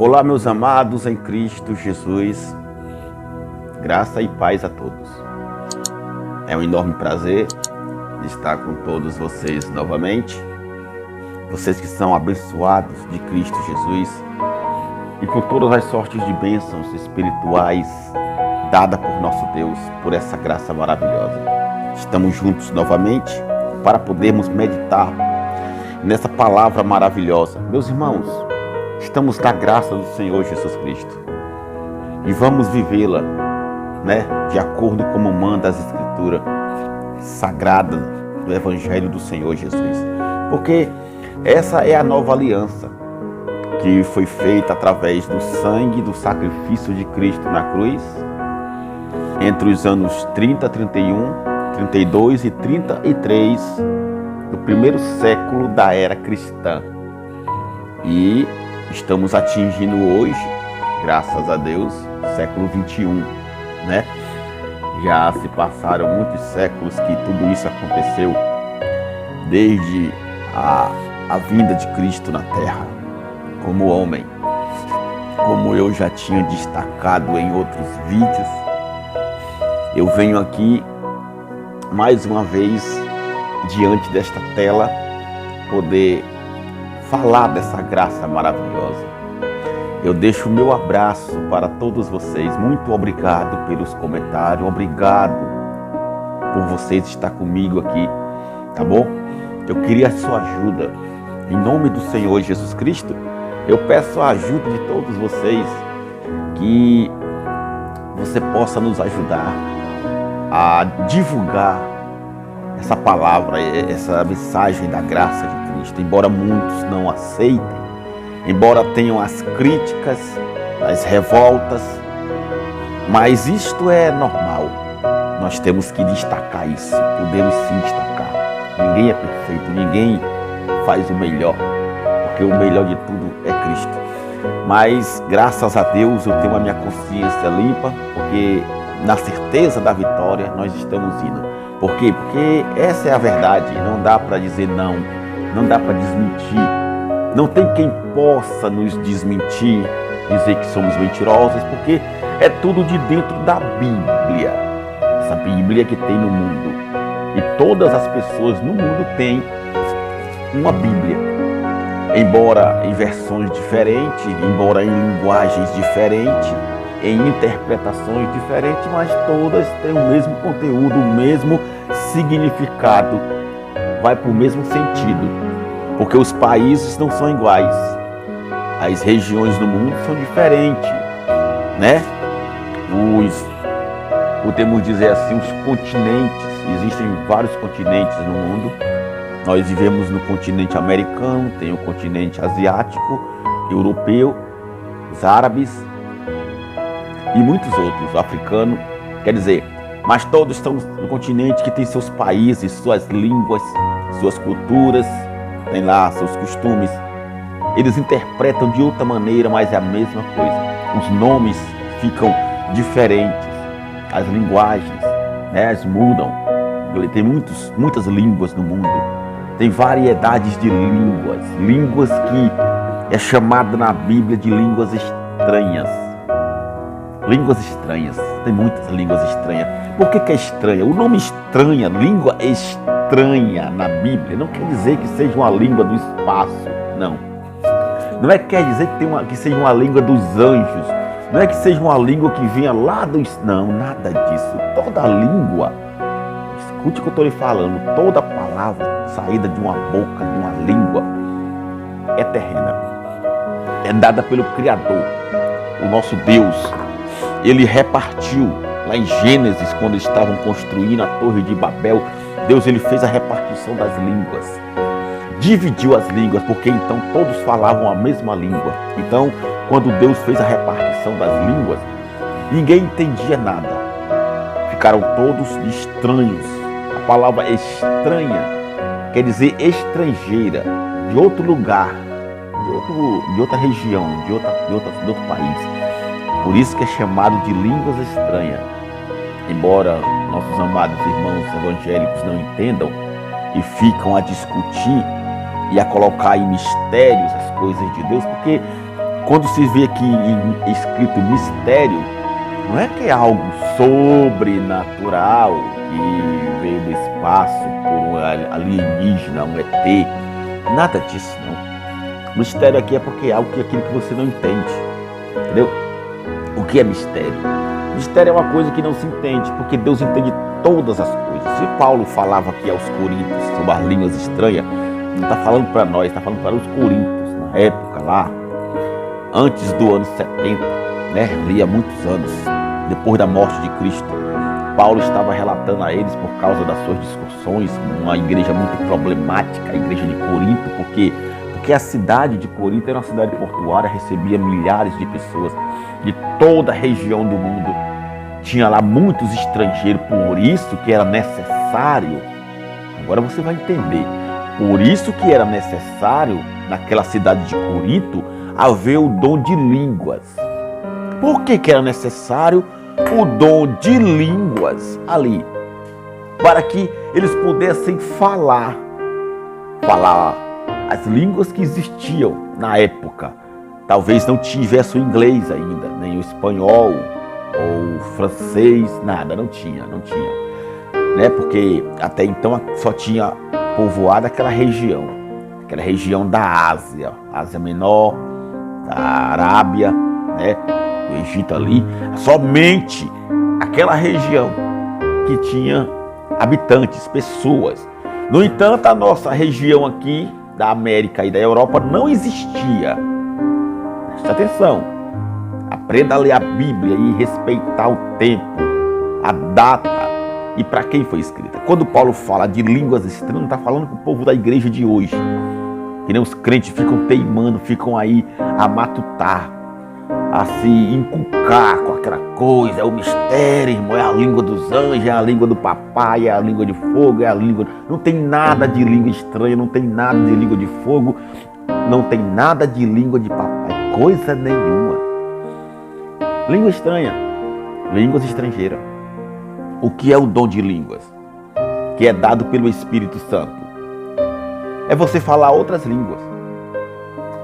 Olá, meus amados em Cristo Jesus, graça e paz a todos. É um enorme prazer estar com todos vocês novamente, vocês que são abençoados de Cristo Jesus e com todas as sortes de bênçãos espirituais dadas por nosso Deus, por essa graça maravilhosa. Estamos juntos novamente para podermos meditar nessa palavra maravilhosa. Meus irmãos, estamos na graça do Senhor Jesus Cristo e vamos vivê-la, de acordo como manda as Escrituras sagradas do Evangelho do Senhor Jesus. Porque essa é a nova aliança que foi feita através do sangue, do sacrifício de Cristo na cruz, entre os anos 30, 31, 32 e 33 do primeiro século da era cristã. E estamos atingindo hoje, graças a Deus, século 21, Já se passaram muitos séculos que tudo isso aconteceu, desde a vinda de Cristo na Terra, como homem. Como eu já tinha destacado em outros vídeos, eu venho aqui mais uma vez diante desta tela poder falar dessa graça maravilhosa. Eu deixo o meu abraço para todos vocês. Muito obrigado pelos comentários. Obrigado por vocês estar comigo aqui, tá bom? Eu queria a sua ajuda. Em nome do Senhor Jesus Cristo, eu peço a ajuda de todos vocês, que você possa nos ajudar a divulgar essa palavra, essa mensagem da graça de Cristo, embora muitos não aceitem, embora tenham as críticas, as revoltas, mas isto é normal. Nós temos que destacar isso, podemos sim destacar. Ninguém é perfeito, ninguém faz o melhor, porque o melhor de tudo é Cristo. Mas graças a Deus eu tenho a minha consciência limpa, porque na certeza da vitória nós estamos indo. Por quê? Porque essa é a verdade, não dá para dizer não, não dá para desmentir. Não tem quem possa nos desmentir, dizer que somos mentirosos, porque é tudo de dentro da Bíblia. Essa Bíblia que tem no mundo. E todas as pessoas no mundo têm uma Bíblia. Embora em versões diferentes, embora em linguagens diferentes, em interpretações diferentes, mas todas têm o mesmo conteúdo, o mesmo significado, vai para o mesmo sentido, porque os países não são iguais, as regiões do mundo são diferentes, podemos dizer assim, os continentes, existem vários continentes no mundo. Nós vivemos no continente americano, tem o continente asiático, europeu, os árabes e muitos outros, africanos, quer dizer, mas todos estão no continente que tem seus países, suas línguas, suas culturas, tem lá seus costumes. Eles interpretam de outra maneira, mas é a mesma coisa. Os nomes ficam diferentes, as linguagens, elas mudam. Tem muitas línguas no mundo, tem variedades de línguas que é chamada na Bíblia de línguas estranhas. Línguas estranhas, tem muitas línguas estranhas. Por que é estranha? O nome estranha, língua estranha na Bíblia, não quer dizer que seja uma língua do espaço, não. Não é que quer dizer que seja uma língua dos anjos, não é que seja uma língua que venha lá dos... Não, nada disso. Toda língua, escute o que eu estou lhe falando, toda palavra saída de uma boca, de uma língua, é terrena. É dada pelo Criador, o nosso Deus. Ele repartiu lá em Gênesis, quando estavam construindo a Torre de Babel. Deus ele fez a repartição das línguas, dividiu as línguas, porque então todos falavam a mesma língua. Então, quando Deus fez a repartição das línguas, ninguém entendia nada. Ficaram todos estranhos. A palavra estranha quer dizer estrangeira, de outro lugar, de outra região, de outro país. Por isso que é chamado de línguas estranhas. Embora nossos amados irmãos evangélicos não entendam e ficam a discutir e a colocar em mistérios as coisas de Deus, porque quando se vê aqui escrito mistério, não é que é algo sobrenatural que veio do espaço por um alienígena, um ET. Nada disso, não. Mistério aqui é porque é algo que aquilo que você não entende. Entendeu? O que é mistério? Mistério é uma coisa que não se entende, porque Deus entende todas as coisas. Se Paulo falava aqui aos Coríntios sobre as línguas estranhas, não está falando para nós, está falando para os Coríntios, na época lá, antes do ano 70, né? Ali há muitos anos, depois da morte de Cristo. Paulo estava relatando a eles por causa das suas discussões, uma igreja muito problemática, a igreja de Corinto, porque a cidade de Corinto era uma cidade portuária, recebia milhares de pessoas de toda a região do mundo. Tinha lá muitos estrangeiros, por isso que era necessário, agora você vai entender, por isso que era necessário, naquela cidade de Corinto, haver o dom de línguas. Por que era necessário o dom de línguas ali? Para que eles pudessem falar as línguas que existiam na época. Talvez não tivesse o inglês ainda, nem o espanhol, ou o francês, nada, não tinha. Né? Porque até então só tinha povoado aquela região da Ásia Menor, da Arábia, né? Do Egito ali, somente aquela região que tinha habitantes, pessoas. No entanto, a nossa região aqui, da América e da Europa, não existia. Presta atenção, aprenda a ler a Bíblia e respeitar o tempo, a data e para quem foi escrita. Quando Paulo fala de línguas estranhas, não está falando com o povo da igreja de hoje, que nem os crentes ficam teimando, ficam aí a matutar, a se inculcar com aquela coisa, é o mistério, irmão, é a língua dos anjos, é a língua do papai, é a língua de fogo, é a língua... Não tem nada de língua estranha, não tem nada de língua de fogo, não tem nada de língua de papai, coisa nenhuma. Língua estranha, línguas estrangeiras. O que é o dom de línguas? Que é dado pelo Espírito Santo. É você falar outras línguas,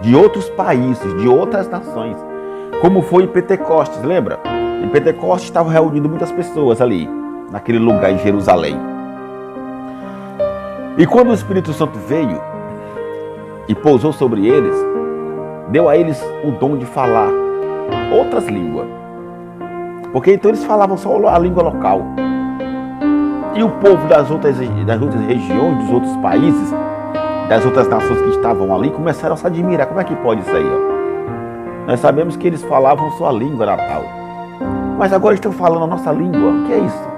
de outros países, de outras nações. Como foi em Pentecostes, lembra? Em Pentecostes estavam reunindo muitas pessoas ali, naquele lugar em Jerusalém. E quando o Espírito Santo veio e pousou sobre eles, deu a eles o dom de falar outras línguas. Porque então eles falavam só a língua local. E o povo das outras regiões, dos outros países, das outras nações que estavam ali, começaram a se admirar. Como é que pode isso aí, ó? Nós sabemos que eles falavam sua língua natal. Mas agora estão falando a nossa língua. O que é isso?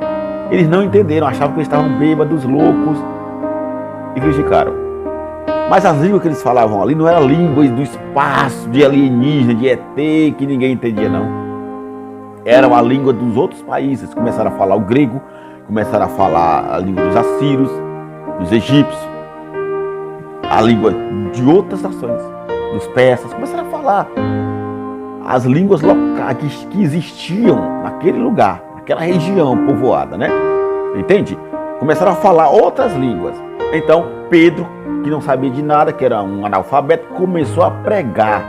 Eles não entenderam, achavam que eles estavam bêbados, loucos e criticaram. Mas as línguas que eles falavam ali não eram línguas do espaço, de alienígena, de ET, que ninguém entendia, não. Era a língua dos outros países. Começaram a falar o grego, começaram a falar a língua dos assírios, dos egípcios, a língua de outras nações, dos persas. Começaram a falar as línguas locais que existiam naquele lugar, naquela região povoada, né? Entende? Começaram a falar outras línguas. Então, Pedro, que não sabia de nada, que era um analfabeto, começou a pregar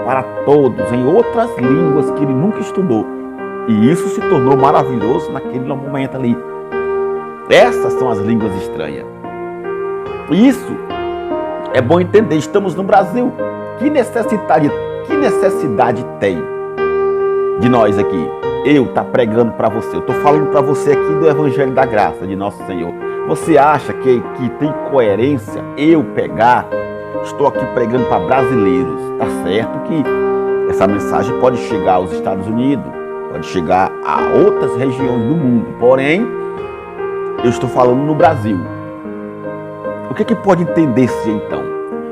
para todos em outras línguas que ele nunca estudou. E isso se tornou maravilhoso naquele momento ali. Essas são as línguas estranhas. Isso é bom entender. Estamos no Brasil. Que necessidade tem de nós aqui? Eu estar pregando para você. Eu estou falando para você aqui do Evangelho da Graça de Nosso Senhor. Você acha que tem coerência eu pegar? Estou aqui pregando para brasileiros. Tá certo que essa mensagem pode chegar aos Estados Unidos, pode chegar a outras regiões do mundo. Porém, eu estou falando no Brasil. O que pode entender-se então?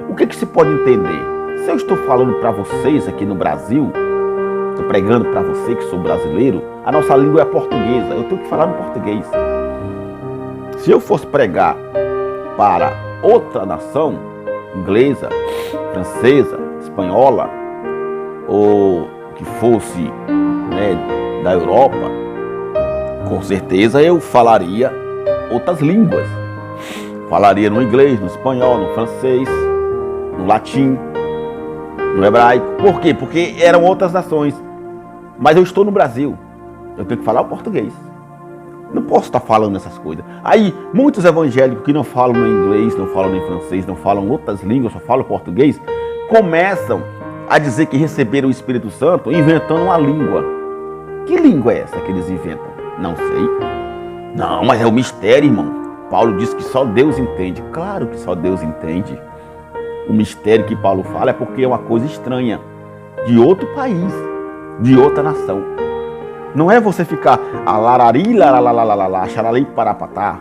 O que se pode entender? Se eu estou falando para vocês aqui no Brasil, estou pregando para você que sou brasileiro, a nossa língua é portuguesa, eu tenho que falar no português. Se eu fosse pregar para outra nação, inglesa, francesa, espanhola, ou que fosse, né, da Europa, com certeza eu falaria outras línguas. Falaria no inglês, no espanhol, no francês, no latim. no hebraico. Por quê? Porque eram outras nações. Mas eu estou no Brasil. Eu tenho que falar o português. Não posso estar falando essas coisas. Aí, muitos evangélicos que não falam no inglês, não falam em francês, não falam outras línguas, só falam português, começam a dizer que receberam o Espírito Santo inventando uma língua. Que língua é essa que eles inventam? Não sei. Não, mas é o mistério, irmão. Paulo diz que só Deus entende. Claro que só Deus entende. O mistério que Paulo fala é porque é uma coisa estranha, de outro país, de outra nação. Não é você ficar alarari, laralalalala, xarali parapatá,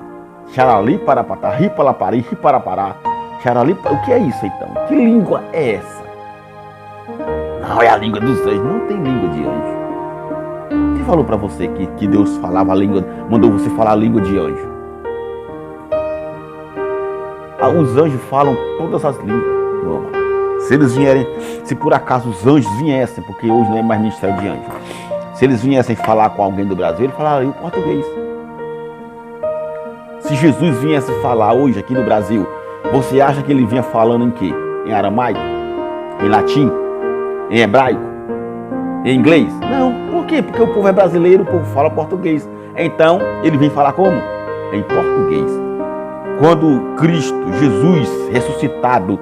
xarali parapatá, ripalapari, riparapará, xarali. O que é isso então? Que língua é essa? Não, é a língua dos anjos. Não tem língua de anjo. Quem falou para você que Deus falava a língua, mandou você falar a língua de anjo? Os anjos falam todas as línguas, meu amado. Se eles vierem, se por acaso os anjos viessem, porque hoje não é mais ministério de anjos, se eles viessem falar com alguém do Brasil, ele falaria o português. Se Jesus viesse falar hoje aqui no Brasil, você acha que ele vinha falando em quê? Em aramaico? Em latim? Em hebraico? Em inglês? Não. Por quê? Porque o povo é brasileiro, o povo fala português. Então, ele vem falar como? Em português. Quando Cristo, Jesus, ressuscitado,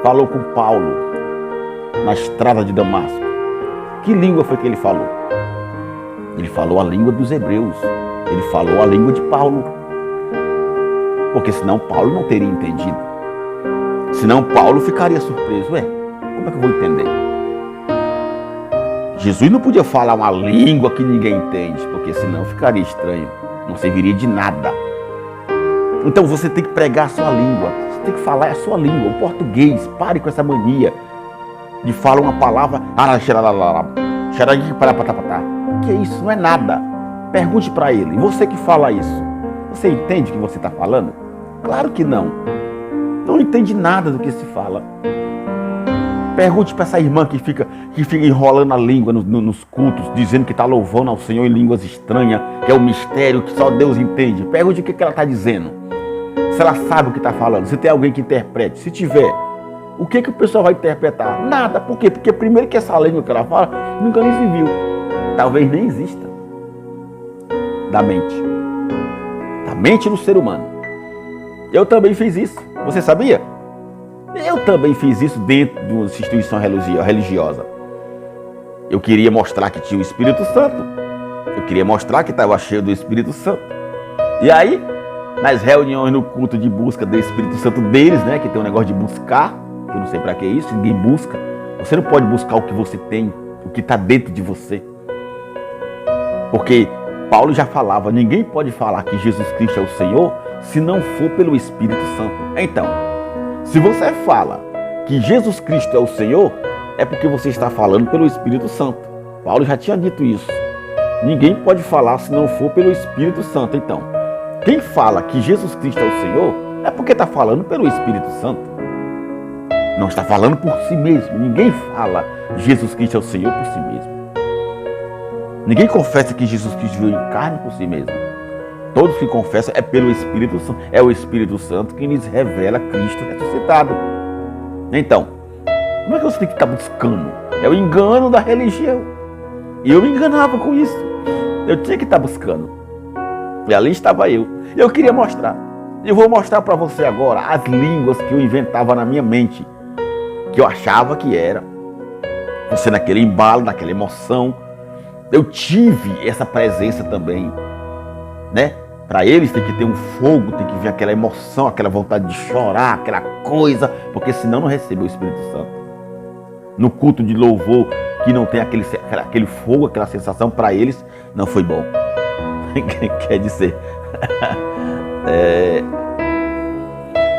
falou com Paulo na estrada de Damasco, que língua foi que ele falou? Ele falou a língua dos hebreus. Ele falou a língua de Paulo. Porque senão Paulo não teria entendido. Senão Paulo ficaria surpreso. Ué, como é que eu vou entender? Jesus não podia falar uma língua que ninguém entende, porque senão ficaria estranho. Não serviria de nada. Então você tem que pregar a sua língua. Você tem que falar a sua língua, o português. Pare com essa mania de falar uma palavra. O que é isso? Não é nada. Pergunte para ele. E você que fala isso, você entende o que você está falando? Claro que não. Não entende nada do que se fala. Pergunte para essa irmã que fica enrolando a língua nos cultos, dizendo que está louvando ao Senhor em línguas estranhas, que é um mistério que só Deus entende. Pergunte o que ela está dizendo. Se ela sabe o que está falando, se tem alguém que interprete. Se tiver, o que o pessoal vai interpretar? Nada. Por quê? Porque primeiro que essa língua que ela fala, nunca nem se viu. Talvez nem exista. Da mente. Da mente do ser humano. Eu também fiz isso. Você sabia? Eu também fiz isso dentro de uma instituição religiosa. Eu queria mostrar que tinha o Espírito Santo. Eu queria mostrar que estava cheio do Espírito Santo. E aí, nas reuniões no culto de busca do Espírito Santo deles, né, que tem um negócio de buscar, que eu não sei para que é isso, ninguém busca. Você não pode buscar o que você tem, o que está dentro de você. Porque Paulo já falava, ninguém pode falar que Jesus Cristo é o Senhor se não for pelo Espírito Santo. Então, se você fala que Jesus Cristo é o Senhor, é porque você está falando pelo Espírito Santo. Paulo já tinha dito isso. Ninguém pode falar se não for pelo Espírito Santo. Então, quem fala que Jesus Cristo é o Senhor, é porque está falando pelo Espírito Santo. Não está falando por si mesmo. Ninguém fala Jesus Cristo é o Senhor por si mesmo. Ninguém confessa que Jesus Cristo veio em carne por si mesmo. Todos que confessam é pelo Espírito Santo. É o Espírito Santo que lhes revela Cristo ressuscitado. Então, como é que você tem que estar buscando? É o engano da religião. E eu me enganava com isso. Eu tinha que estar buscando. E ali estava eu. Eu queria mostrar. Eu vou mostrar para você agora as línguas que eu inventava na minha mente. Que eu achava que era. Você naquele embalo, naquela emoção. Eu tive essa presença também, né? Para eles tem que ter um fogo, tem que vir aquela emoção, aquela vontade de chorar, aquela coisa, porque senão não recebeu o Espírito Santo. No culto de louvor, que não tem aquele fogo, aquela sensação, para eles não foi bom. Quer dizer,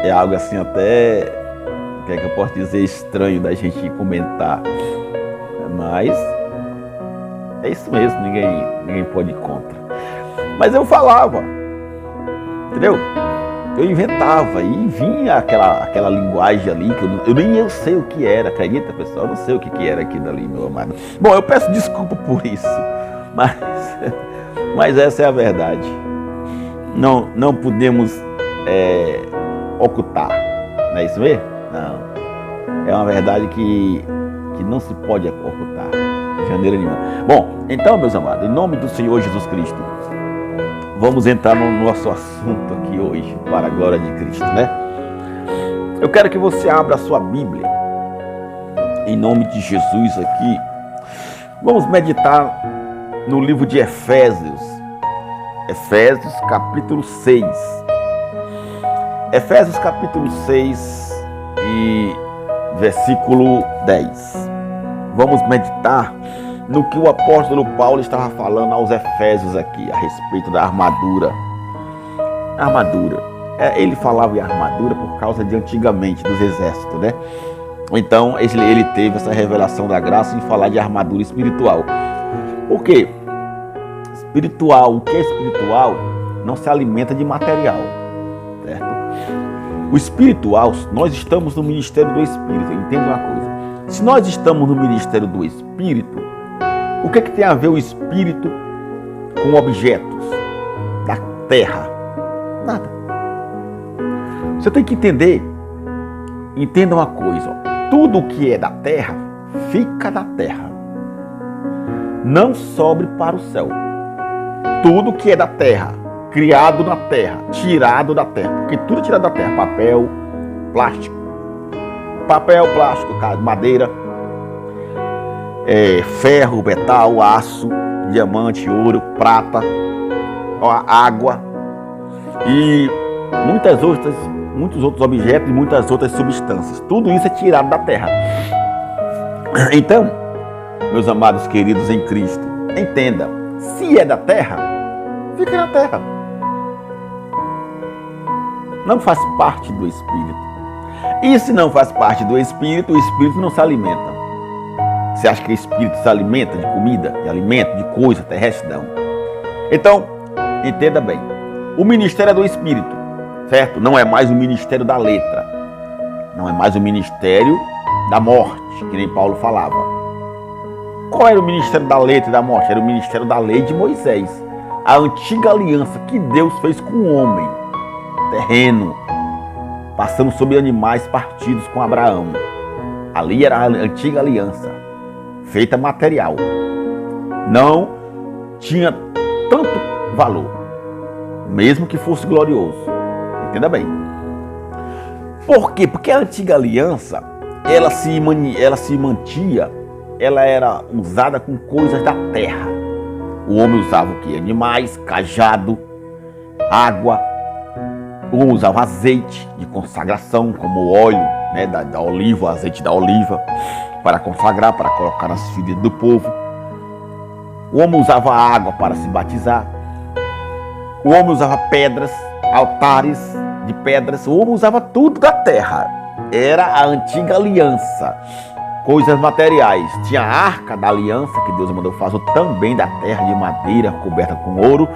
é algo assim até, o que é que eu posso dizer, estranho da gente comentar, mas é isso mesmo, ninguém pode ir contra. Mas eu falava, entendeu? Eu inventava e vinha aquela linguagem ali que eu nem sei o que era, acredita, pessoal? Eu não sei o que era aquilo ali, meu amado. Bom, eu peço desculpa por isso, mas essa é a verdade. Não podemos ocultar, não é isso mesmo? Não. É uma verdade que que não se pode ocultar de maneira nenhuma. Bom, então, meus amados, em nome do Senhor Jesus Cristo, vamos entrar no nosso assunto aqui hoje, para a glória de Cristo, né? Eu quero que você abra a sua Bíblia, em nome de Jesus aqui. Vamos meditar no livro de Efésios, capítulo 6. Efésios capítulo 6 e versículo 10. Vamos meditar no que o apóstolo Paulo estava falando aos Efésios aqui, a respeito da armadura. Armadura. Ele falava em armadura por causa de antigamente, dos exércitos, né? Então, ele teve essa revelação da graça em falar de armadura espiritual. Por quê? Espiritual, o que é espiritual não se alimenta de material, certo? O espiritual, nós estamos no ministério do Espírito, entenda uma coisa. Se nós estamos no ministério do Espírito, o que tem a ver o Espírito com objetos da terra? Nada. Você tem que entender, entenda uma coisa, ó. Tudo que é da terra, fica da terra. Não sobe para o céu. Tudo que é da terra, criado na terra, tirado da terra. Porque tudo é tirado da terra. Papel, plástico, madeira, ferro, metal, aço, diamante, ouro, prata, água e muitos outros objetos e muitas outras substâncias. Tudo isso é tirado da terra. Então, meus amados queridos em Cristo, entenda, se é da terra, fica na terra. Não faz parte do Espírito. E se não faz parte do Espírito, o Espírito não se alimenta. Você acha que o Espírito se alimenta de comida, de alimento, de coisa terrestre? Não. Então, entenda bem. O ministério é do Espírito, certo? Não é mais o ministério da letra. Não é mais o ministério da morte, que nem Paulo falava. Qual era o ministério da letra e da morte? Era o ministério da lei de Moisés. A antiga aliança que Deus fez com o homem, terreno, passando sobre animais partidos com Abraão. Ali era a antiga aliança, feita material. Não tinha tanto valor, mesmo que fosse glorioso. Entenda bem. Por quê? Porque a antiga aliança, ela se mantia, ela era usada com coisas da terra. O homem usava o quê? Animais, cajado, água. O homem usava azeite de consagração, como o óleo, né, da oliva, azeite da oliva, para consagrar, para colocar nas feridas do povo. O homem usava água para se batizar. O homem usava pedras, altares de pedras. O homem usava tudo da terra. Era a antiga aliança. Coisas materiais. Tinha a arca da aliança, que Deus mandou fazer também da terra, de madeira, coberta com ouro.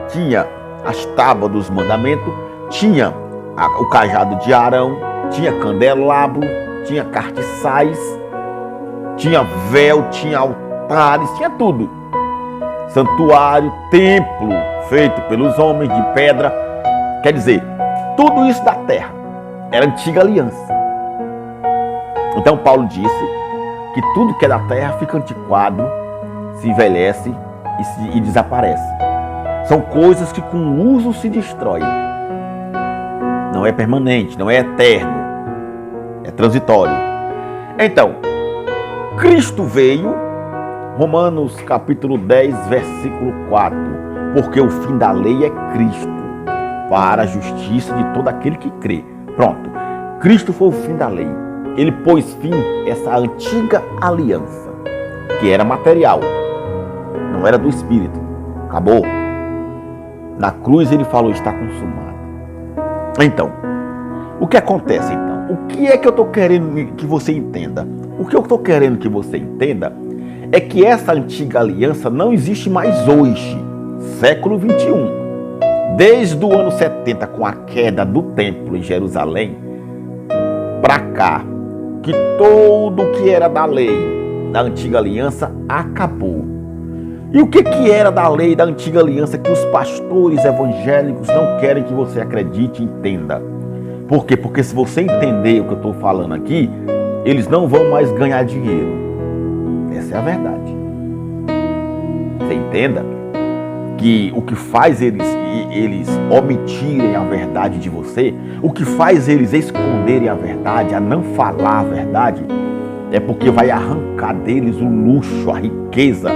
Tinha as tábuas dos mandamentos. Tinha o cajado de Arão. Tinha candelabro. Tinha castiçais. Tinha véu. Tinha altares. Tinha tudo. Santuário, templo, feito pelos homens de pedra. Quer dizer, tudo isso da terra. Era a antiga aliança. Então Paulo disse que tudo que é da terra fica antiquado, se envelhece e desaparece. São coisas que com o uso se destroem. Não é permanente, não é eterno. É transitório. Então, Cristo veio, Romanos capítulo 10, versículo 4. Porque o fim da lei é Cristo, para a justiça de todo aquele que crê. Pronto. Cristo foi o fim da lei. Ele pôs fim a essa antiga aliança, que era material, não era do Espírito. Acabou. Na cruz ele falou, está consumado. Então, o que acontece então? O que é que eu estou querendo que você entenda? O que eu estou querendo que você entenda é que essa antiga aliança não existe mais hoje, século 21. Desde o ano 70, com a queda do templo em Jerusalém, para cá, que tudo que era da lei, da antiga aliança, acabou. E o que era da lei, da antiga aliança, que os pastores evangélicos não querem que você acredite e entenda? Por quê? Porque se você entender o que eu estou falando aqui, eles não vão mais ganhar dinheiro. Essa é a verdade. Você entenda que o que faz eles omitirem a verdade de você, o que faz eles esconderem a verdade, a não falar a verdade, é porque vai arrancar deles o luxo, a riqueza.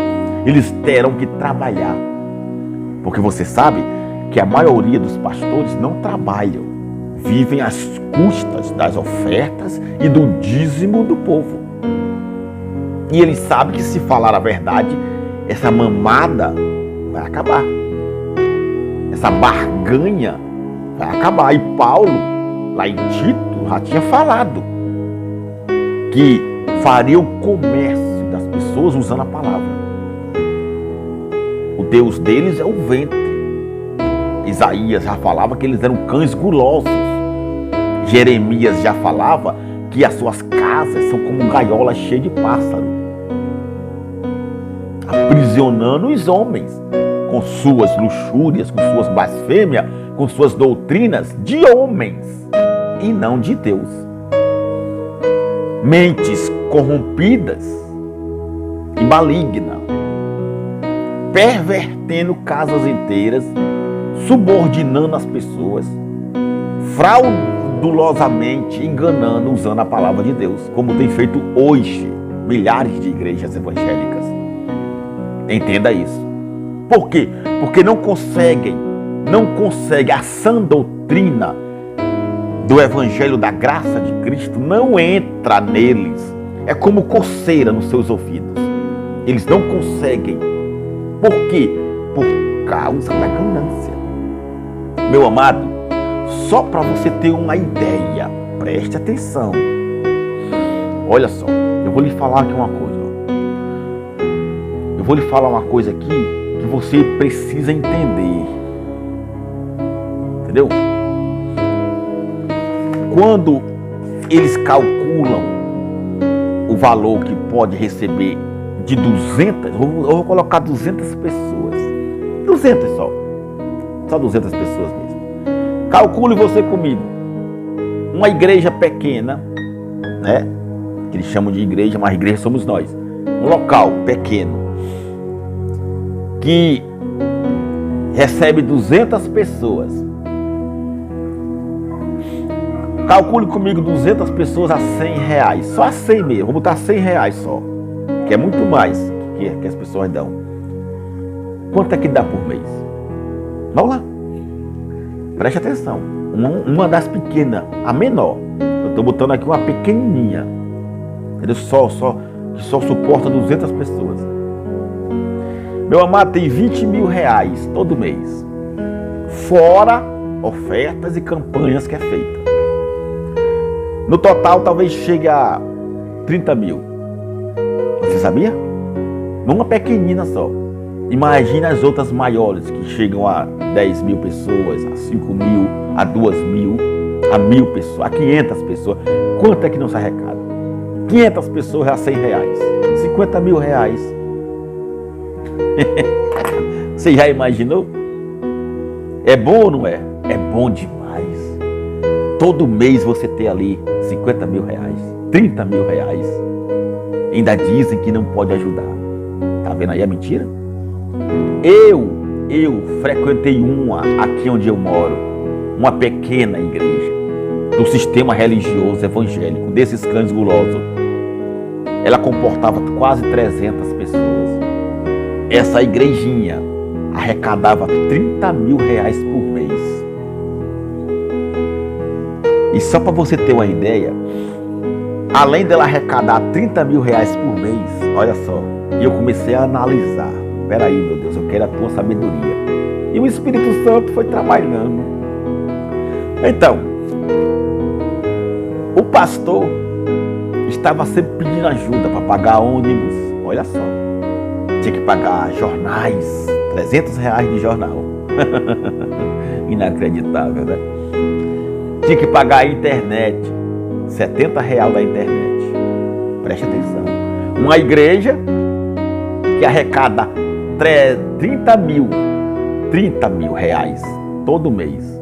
Eles terão que trabalhar. Porque você sabe que a maioria dos pastores não trabalham, vivem às custas das ofertas e do dízimo do povo. E eles sabem que se falar a verdade, essa mamada vai acabar. Essa barganha vai acabar. E Paulo, lá em Tito, já tinha falado que faria o comércio das pessoas usando a palavra. O Deus deles é o ventre. Isaías já falava que eles eram cães gulosos. Jeremias já falava que as suas casas são como gaiolas cheias de pássaro, aprisionando os homens com suas luxúrias, com suas blasfêmias, com suas doutrinas de homens e não de Deus. Mentes corrompidas e malignas, pervertendo casas inteiras, subordinando as pessoas, fraudulosamente enganando, usando a palavra de Deus, como tem feito hoje milhares de igrejas evangélicas. Entenda isso. Por quê? Porque não conseguem a sã doutrina do Evangelho da graça de Cristo, não entra neles. É como coceira nos seus ouvidos. Eles não conseguem. Por quê? Por causa da ganância. Meu amado, só para você ter uma ideia, preste atenção. Olha só, eu vou lhe falar aqui uma coisa. Eu vou lhe falar uma coisa aqui que você precisa entender. Entendeu? Quando eles calculam o valor que pode receber de 200, eu vou colocar 200 pessoas. 200 só. Só 200 pessoas mesmo. Calcule você comigo. Uma igreja pequena, né? Que eles chamam de igreja, mas igreja somos nós. Um local pequeno que recebe 200 pessoas. Calcule comigo 200 pessoas a 100 reais. Só a 100 mesmo. Vou botar 100 reais só. Que é muito mais que as pessoas dão. Quanto é que dá por mês? Vamos lá. Preste atenção. Uma das pequenas, a menor. Eu estou botando aqui uma pequenininha. Entendeu? Que só suporta 200 pessoas. Meu amado, tem 20 mil reais todo mês. Fora ofertas e campanhas que é feita. No total, talvez chegue a 30 mil. Você sabia? Uma pequenina só. Imagina as outras maiores, que chegam a 10 mil pessoas, a 5 mil, a 2 mil, a 1.000 pessoas, a 500 pessoas. Quanto é que não se arrecada? 500 pessoas a 100 reais. 50 mil reais. Você já imaginou? É bom ou não é? É bom demais. Todo mês você ter ali 50 mil reais, 30 mil reais. Ainda dizem que não pode ajudar. Tá vendo aí a mentira? Eu frequentei aqui onde eu moro, uma pequena igreja do sistema religioso evangélico, desses cães gulosos. Ela comportava quase 300 pessoas. Essa igrejinha arrecadava 30 mil reais por mês. E só para você ter uma ideia, além dela arrecadar 30 mil reais por mês, olha só, e eu comecei a analisar. Peraí, meu Deus, eu quero a tua sabedoria. E o Espírito Santo foi trabalhando. Então, o pastor estava sempre pedindo ajuda para pagar ônibus. Olha só, tinha que pagar jornais, 300 reais de jornal. Inacreditável, né? Tinha que pagar a internet, 70 reais da internet. Preste atenção. Uma igreja que arrecada 30 mil reais todo mês,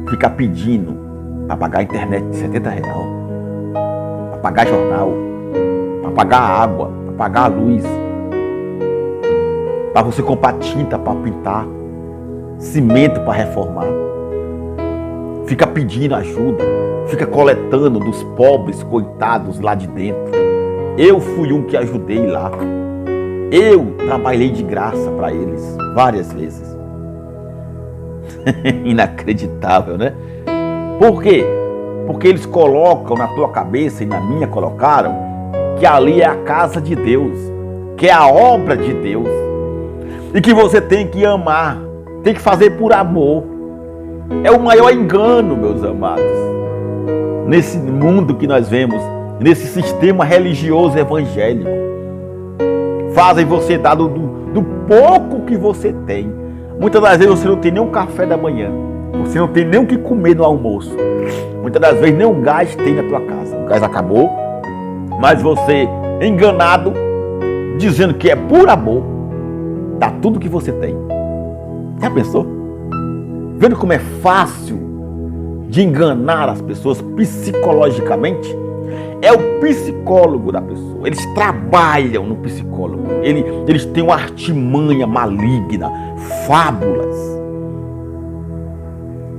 fica pedindo para pagar a internet de 70 reais. Para para pagar jornal, para pagar a água, para pagar a luz, para você comprar tinta para pintar, cimento para reformar. Fica pedindo ajuda, fica coletando dos pobres, coitados lá de dentro. Eu fui um que ajudei lá. Eu trabalhei de graça para eles várias vezes. Inacreditável, né? Por quê? Porque eles colocam na tua cabeça e na minha colocaram que ali é a casa de Deus, que é a obra de Deus e que você tem que amar, tem que fazer por amor. É o maior engano, meus amados, nesse mundo que nós vemos, nesse sistema religioso evangélico. Fazem você dar do pouco que você tem. Muitas das vezes você não tem nem um café da manhã, você não tem nem o que comer no almoço. Muitas das vezes nem um gás tem na tua casa. O gás acabou, mas você, enganado, dizendo que é por amor, dá tudo que você tem. Já pensou? Vendo como é fácil de enganar as pessoas psicologicamente? É o psicólogo da pessoa. Eles trabalham no psicólogo. Eles têm uma artimanha maligna, fábulas.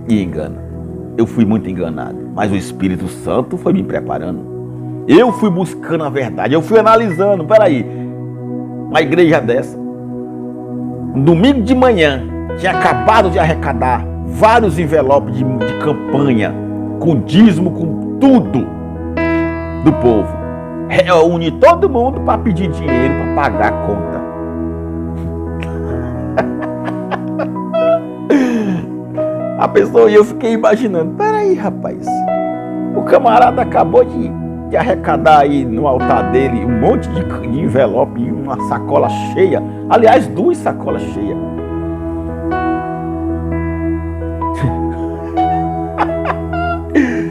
E engana. Eu fui muito enganado, mas o Espírito Santo foi me preparando. Eu fui buscando a verdade, eu fui analisando. Peraí, uma igreja dessa, um domingo de manhã, tinha acabado de arrecadar vários envelopes de campanha, com dízimo, com tudo do povo. Reúne todo mundo para pedir dinheiro para pagar a conta. A pessoa, e eu fiquei imaginando, peraí, rapaz, o camarada acabou de arrecadar aí no altar dele um monte de envelope e uma sacola cheia, aliás, 2 sacolas cheias.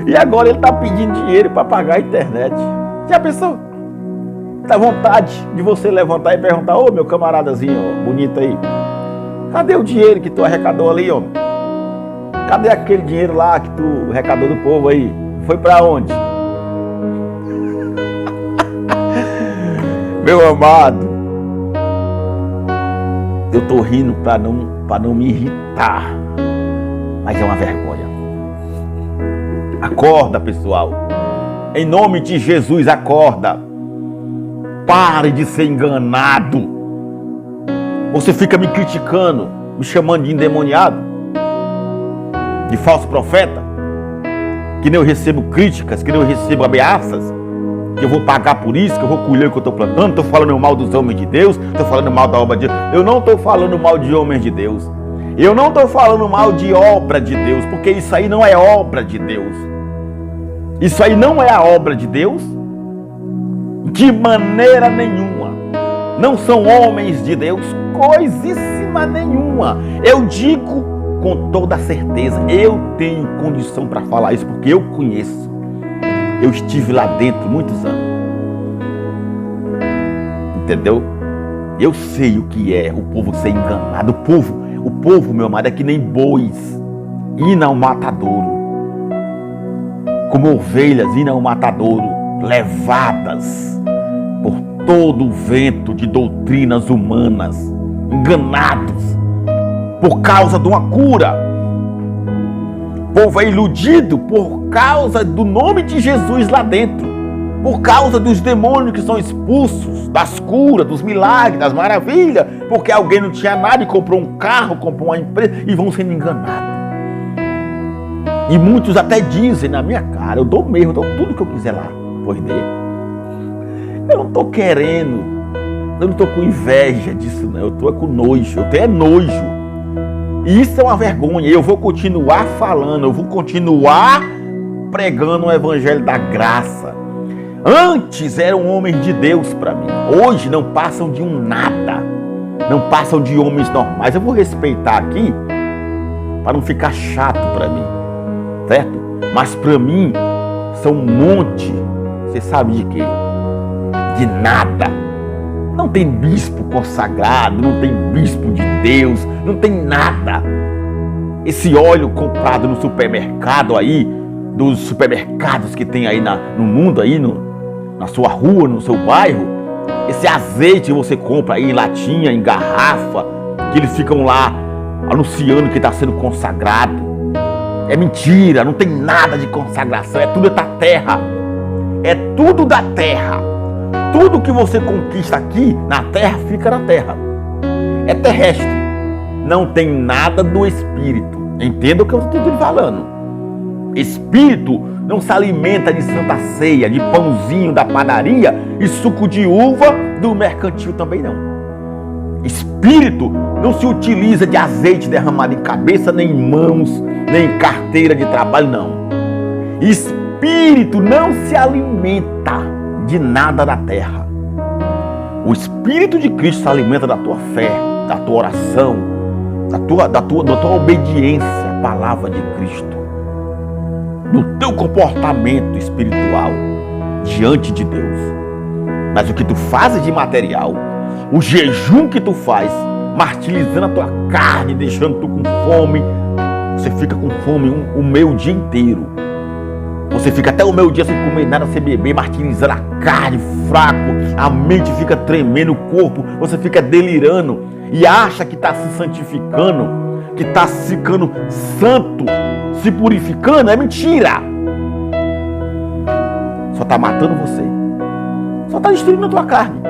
E agora ele está pedindo dinheiro para pagar a internet. Já pensou? Dá vontade de você levantar e perguntar, ô meu camaradazinho, ó, bonito aí, cadê o dinheiro que tu arrecadou ali, homem? Cadê aquele dinheiro lá que tu arrecadou do povo aí? Foi para onde? Meu amado, eu tô rindo para não me irritar, mas é uma vergonha. Acorda, pessoal. Em nome de Jesus, acorda. Pare de ser enganado. Você fica me criticando, me chamando de endemoniado, de falso profeta, que nem eu recebo críticas, que nem eu recebo ameaças, que eu vou pagar por isso, que eu vou colher o que eu estou plantando. Estou falando mal dos homens de Deus, estou falando mal da obra de Deus. Eu não estou falando mal de homens de Deus. Eu não estou falando mal de obra de Deus, porque isso aí não é obra de Deus. Isso aí não é a obra de Deus, de maneira nenhuma. Não são homens de Deus, coisíssima nenhuma. Eu digo com toda certeza, eu tenho condição para falar isso, porque eu conheço. Eu estive lá dentro muitos anos. Entendeu? Eu sei o que é o povo ser enganado. O povo, meu amado, é que nem bois indo ao matadouro. Como ovelhas indo ao matadouro, levadas por todo o vento de doutrinas humanas, enganados por causa de uma cura. O povo é iludido por causa do nome de Jesus lá dentro, por causa dos demônios que são expulsos, das curas, dos milagres, das maravilhas, porque alguém não tinha nada e comprou um carro, comprou uma empresa, e vão sendo enganados. E muitos até dizem na minha cara, eu dou mesmo, eu dou tudo que eu quiser lá, pois dê. Eu não estou querendo, eu não estou com inveja disso não, eu estou com nojo, eu tenho nojo. E isso é uma vergonha, eu vou continuar falando, eu vou continuar pregando o evangelho da graça. Antes eram homens de Deus para mim, hoje não passam de um nada, não passam de homens normais. Eu vou respeitar aqui, para não ficar chato para mim, certo? Mas para mim, são um monte, você sabe de quê? De nada. Não tem bispo consagrado, não tem bispo de Deus, não tem nada. Esse óleo comprado no supermercado aí, dos supermercados que tem aí no mundo aí, na sua rua, no seu bairro, esse azeite que você compra aí em latinha, em garrafa, que eles ficam lá anunciando que está sendo consagrado. É mentira, não tem nada de consagração, é tudo da terra. É tudo da terra. Tudo que você conquista aqui na terra fica na terra. É terrestre. Não tem nada do espírito. Entenda o que eu estou te falando. Espírito não se alimenta de santa ceia, de pãozinho da padaria e suco de uva do mercantil também não. Espírito não se utiliza de azeite derramado em cabeça, nem em mãos, nem em carteira de trabalho, não. Espírito não se alimenta de nada da terra. O Espírito de Cristo se alimenta da tua fé, da tua oração, da tua obediência à palavra de Cristo, do teu comportamento espiritual diante de Deus. Mas o que tu fazes de material, o jejum que tu faz, martirizando a tua carne, deixando tu com fome, você fica com fome o meio dia inteiro. Você fica até o meio dia sem comer nada, sem beber, martirizando a carne, fraco, a mente fica tremendo, o corpo, você fica delirando e acha que está se santificando, que está ficando santo, se purificando. É mentira. Só está matando você. Só está destruindo a tua carne.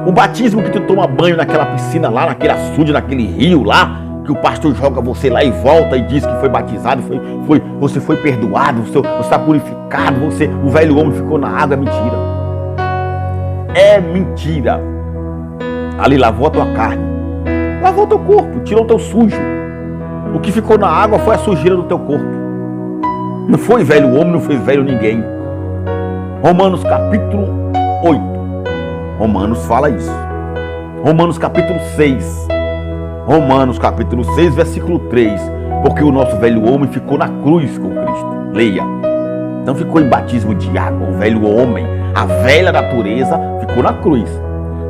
O batismo que tu toma banho naquela piscina lá, naquele açude, naquele rio lá, que o pastor joga você lá e volta e diz que foi batizado, você foi perdoado, você está purificado, o velho homem ficou na água, é mentira. É mentira. Ali lavou a tua carne, lavou o teu corpo, tirou o teu sujo. O que ficou na água foi a sujeira do teu corpo. Não foi velho homem, não foi velho ninguém. Romanos capítulo 8. Romanos fala isso. Romanos capítulo 6. Romanos capítulo 6, versículo 3. Porque o nosso velho homem ficou na cruz com Cristo. Leia. Não ficou em batismo de água. O velho homem, a velha natureza, ficou na cruz.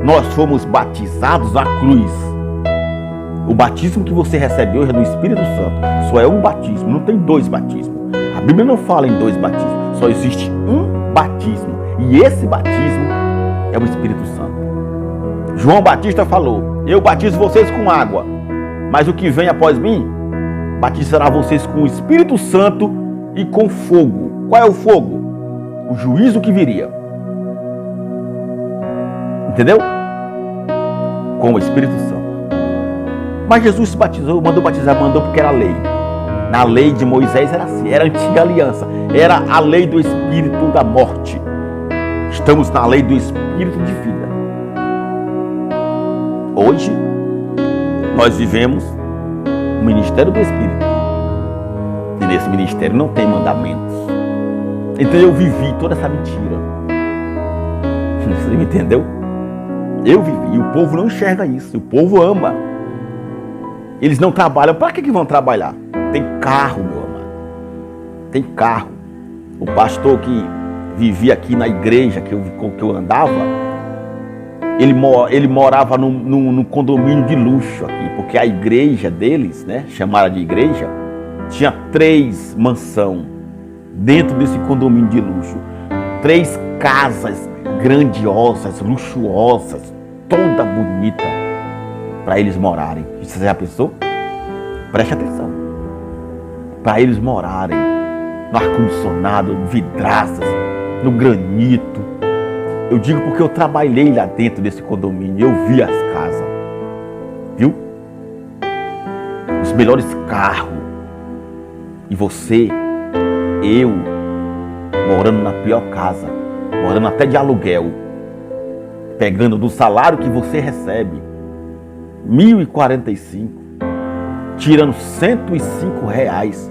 Nós fomos batizados na cruz. O batismo que você recebe hoje é do Espírito Santo. Só é um batismo, não tem dois batismos. A Bíblia não fala em dois batismos. Só existe um batismo. E esse batismo é o Espírito Santo. João Batista falou: eu batizo vocês com água, mas o que vem após mim batizará vocês com o Espírito Santo e com fogo. Qual é o fogo? O juízo que viria. Entendeu? Com o Espírito Santo. Mas Jesus se batizou, mandou porque era lei. Na lei de Moisés era assim, era a antiga aliança, era a lei do Espírito da morte. Estamos na lei do Espírito de vida. Hoje, nós vivemos o ministério do Espírito. E nesse ministério não tem mandamentos. Então eu vivi toda essa mentira. Você me entendeu? Eu vivi. E o povo não enxerga isso. O povo ama. Eles não trabalham. Para que vão trabalhar? Tem carro, meu amado. Tem carro. O pastor que vivia aqui na igreja que eu andava, ele morava num condomínio de luxo aqui, porque a igreja deles, né, chamada de igreja, tinha 3 mansões dentro desse condomínio de luxo. 3 casas grandiosas, luxuosas, toda bonita para eles morarem. Você já pensou? Preste atenção. Para eles morarem no ar-condicionado, vidraças, no granito. Eu digo porque eu trabalhei lá dentro desse condomínio, eu vi as casas, viu? Os melhores carros. E você, eu, morando na pior casa, morando até de aluguel, pegando do salário que você recebe, 1.045, tirando R$105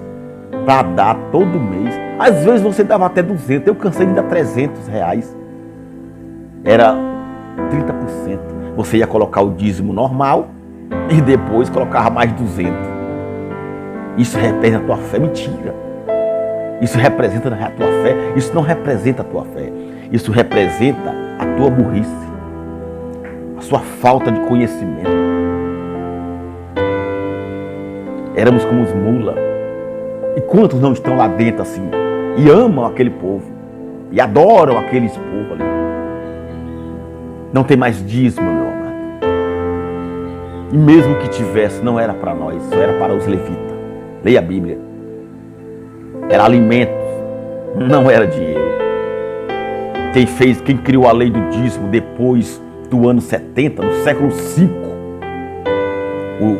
para dar todo mês. Às vezes você dava até 200, eu cansei de dar R$300. Era 30%. Você ia colocar o dízimo normal e depois colocava mais 200. Isso representa a tua fé. Mentira. Isso representa a tua fé. Isso não representa a tua fé. Isso representa a tua burrice, a sua falta de conhecimento. Éramos como os mulas. E quantos não estão lá dentro assim e amam aquele povo? e adoram aqueles povos ali. Não tem mais dízimo, meu amado. E mesmo que tivesse, não era para nós, só era para os levitas. Leia a Bíblia. Era alimentos, não era dinheiro. Quem criou a lei do dízimo depois do ano 70, no século V,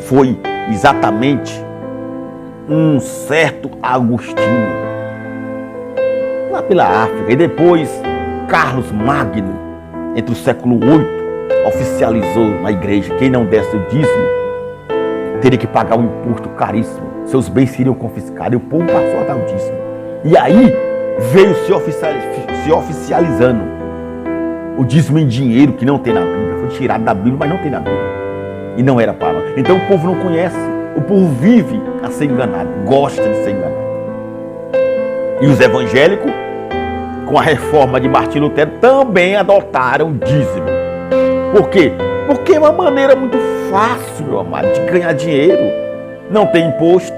foi exatamente um certo Agostinho, lá pela África. E depois Carlos Magno, entre o século VIII, oficializou na igreja: quem não desse o dízimo teria que pagar um imposto caríssimo, seus bens seriam confiscados, e o povo passou a dar o dízimo. E aí veio se oficializando o dízimo em dinheiro, que não tem na Bíblia. Foi tirado da Bíblia, mas não tem na Bíblia. E não era para. Então o povo não conhece. O povo vive a ser enganado, gosta de ser enganado. E os evangélicos, com a reforma de Martim Lutero, também adotaram o dízimo. Por quê? Porque é uma maneira muito fácil, meu amado, de ganhar dinheiro. Não tem imposto.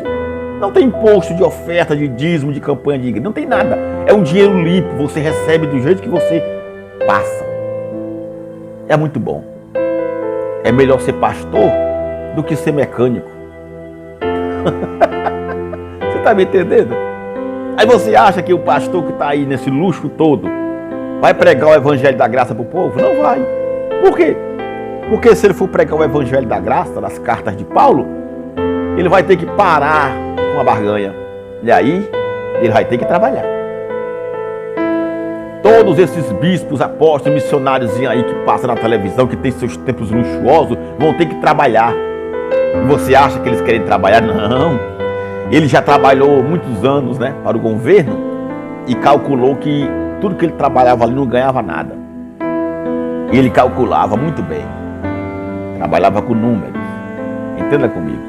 Não tem imposto de oferta, de dízimo, de campanha de igreja. Não tem nada. É um dinheiro limpo. Você recebe do jeito que você passa. É muito bom. É melhor ser pastor do que ser mecânico. Você está me entendendo? Aí você acha que o pastor que está aí nesse luxo todo vai pregar o evangelho da graça para o povo? Não vai. Por quê? Porque se ele for pregar o evangelho da graça, das cartas de Paulo, ele vai ter que parar com a barganha. E aí, ele vai ter que trabalhar. Todos esses bispos, apóstolos, missionários aí que passam na televisão, que tem seus templos luxuosos, vão ter que trabalhar. E você acha que eles querem trabalhar? Não. Ele já trabalhou muitos anos, né, para o governo e calculou que tudo que ele trabalhava ali não ganhava nada. E ele calculava muito bem. Trabalhava com números. Entenda comigo.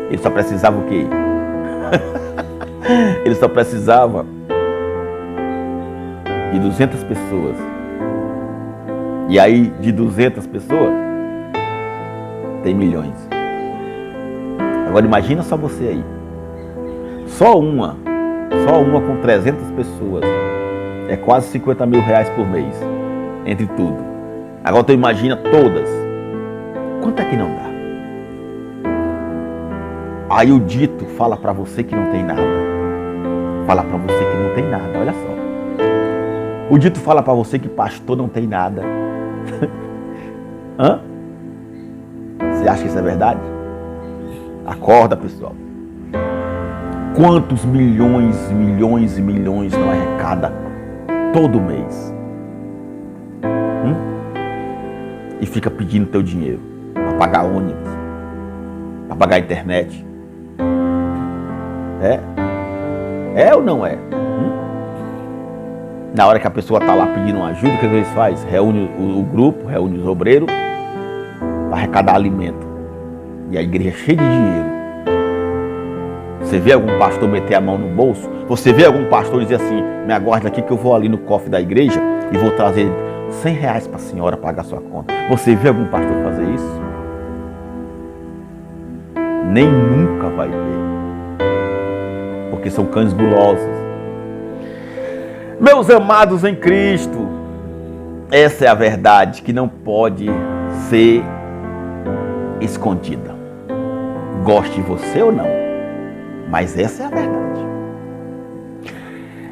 Ele só precisava o quê? Ele só precisava de 200 pessoas. E aí, de 200 pessoas, tem milhões. Agora imagina só você aí. Só uma com 300 pessoas. É quase 50 mil reais por mês. Entre tudo. Agora tu imagina todas. Quanto é que não dá? Aí o dito fala para você que não tem nada. Fala para você que não tem nada, olha só. O dito fala para você que pastor não tem nada. Hã? Você acha que isso é verdade? Acorda, pessoal. Quantos milhões e milhões não arrecada todo mês? E fica pedindo teu dinheiro para pagar ônibus, para pagar a internet. É ou não é? Na hora que a pessoa está lá pedindo ajuda, o que eles fazem? Reúne o grupo, reúne os obreiros para arrecadar alimento. E a igreja é cheia de dinheiro. Você vê algum pastor meter a mão no bolso? Você vê algum pastor dizer assim: me aguarde aqui que eu vou ali no cofre da igreja e vou trazer 100 reais para a senhora pagar sua conta. Você vê algum pastor fazer isso? Nem nunca vai ver. Porque são cães gulosos. Meus amados em Cristo, essa é a verdade que não pode ser escondida. Goste você ou não, mas essa é a verdade.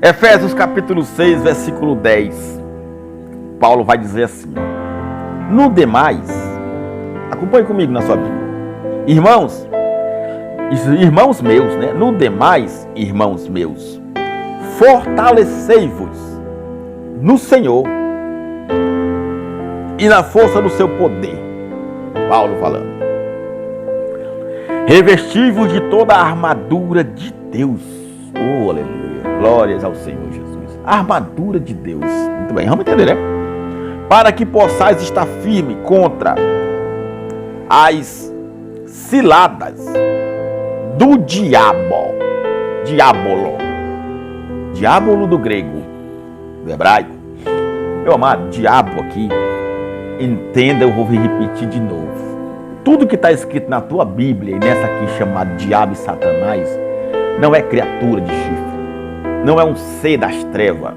Efésios capítulo 6, versículo 10. Paulo vai dizer assim: no demais, acompanhe comigo na sua Bíblia. Irmãos meus, né? No demais, irmãos meus, fortalecei-vos no Senhor e na força do seu poder. Paulo falando. Revesti-vos de toda a armadura de Deus. Oh, aleluia. Glórias ao Senhor Jesus. A armadura de Deus. Muito bem, vamos entender, né? Para que possais estar firme contra as ciladas do diabo. Diabolo do grego, do hebraico. Meu amado, diabo aqui, entenda, eu vou repetir de novo. Tudo que está escrito na tua Bíblia e nessa aqui chamada diabo e Satanás, não é criatura de chifre, não é um ser das trevas,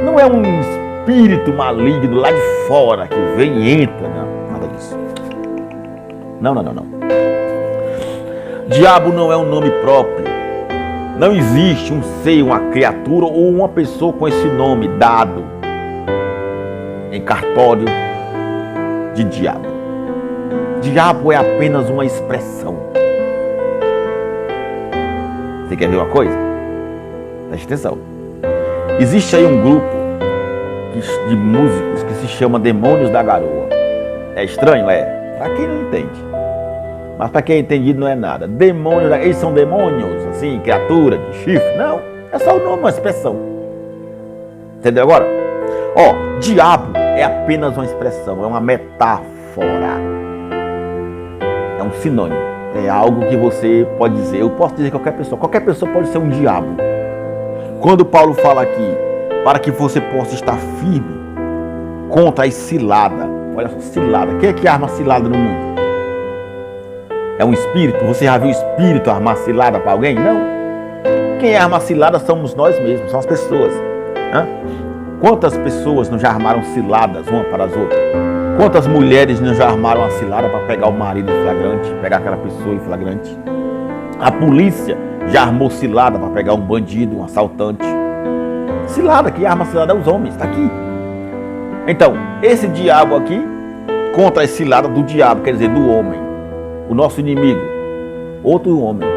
Não é um espírito maligno lá de fora que vem e entra, não, nada disso. Não. Diabo não é um nome próprio. Não existe um ser, uma criatura ou uma pessoa com esse nome dado em cartório de diabo. Diabo é apenas uma expressão. Você quer ver uma coisa? Preste atenção. Existe aí um grupo de músicos que se chama Demônios da Garoa. É estranho? É. Para quem não entende. Mas para quem é entendido não é nada. Demônios, eles são demônios, assim, criatura de chifre? Não. É só o nome, uma expressão. Entendeu agora? Ó, diabo é apenas uma expressão, é uma metáfora. É um sinônimo. É algo que você pode dizer. Eu posso dizer qualquer pessoa pode ser um diabo. Quando Paulo fala aqui, para que você possa estar firme contra a cilada. Olha só, cilada. Quem é que arma cilada no mundo? É um espírito? Você já viu o espírito armar cilada para alguém? Não. Quem arma cilada somos nós mesmos, são as pessoas. Quantas pessoas não já armaram ciladas uma para as outras? Quantas mulheres não já armaram a cilada para pegar o marido em flagrante, pegar aquela pessoa em flagrante? A polícia já armou cilada para pegar um bandido, um assaltante. Cilada, quem arma cilada é os homens, está aqui. Então, esse diabo aqui, contra a cilada do diabo, quer dizer, do homem. O nosso inimigo, outro homem.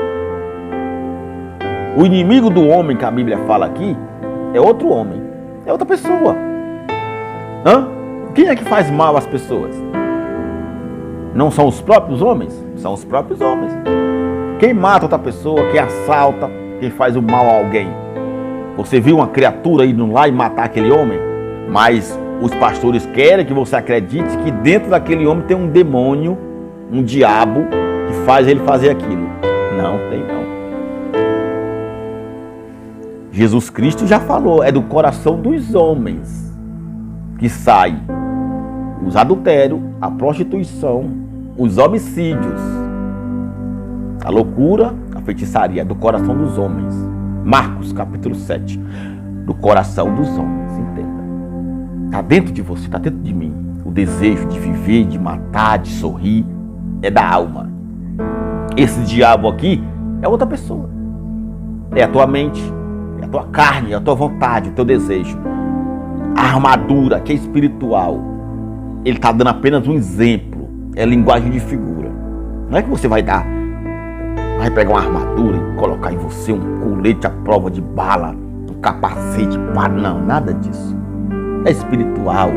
O inimigo do homem que a Bíblia fala aqui é outro homem, é outra pessoa. Quem é que faz mal às pessoas? Não são os próprios homens? São os próprios homens. Quem mata outra pessoa, quem assalta, quem faz o mal a alguém? Você viu uma criatura indo lá e matar aquele homem? Mas os pastores querem que você acredite que dentro daquele homem tem um demônio, um diabo, que faz ele fazer aquilo. Não tem não. Jesus Cristo já falou, é do coração dos homens que sai os adultérios, a prostituição, os homicídios, a loucura, a feitiçaria, é do coração dos homens. Marcos capítulo 7, do coração dos homens, entenda. Está dentro de você, está dentro de mim. O desejo de viver, de matar, de sorrir, é da alma. Esse diabo aqui é outra pessoa. É a tua mente, é a tua carne, é a tua vontade, o teu desejo. A armadura que é espiritual, ele está dando apenas um exemplo. É linguagem de figura. Não é que você vai pegar uma armadura e colocar em você um colete à prova de bala, um capacete, não, nada disso. É espiritual.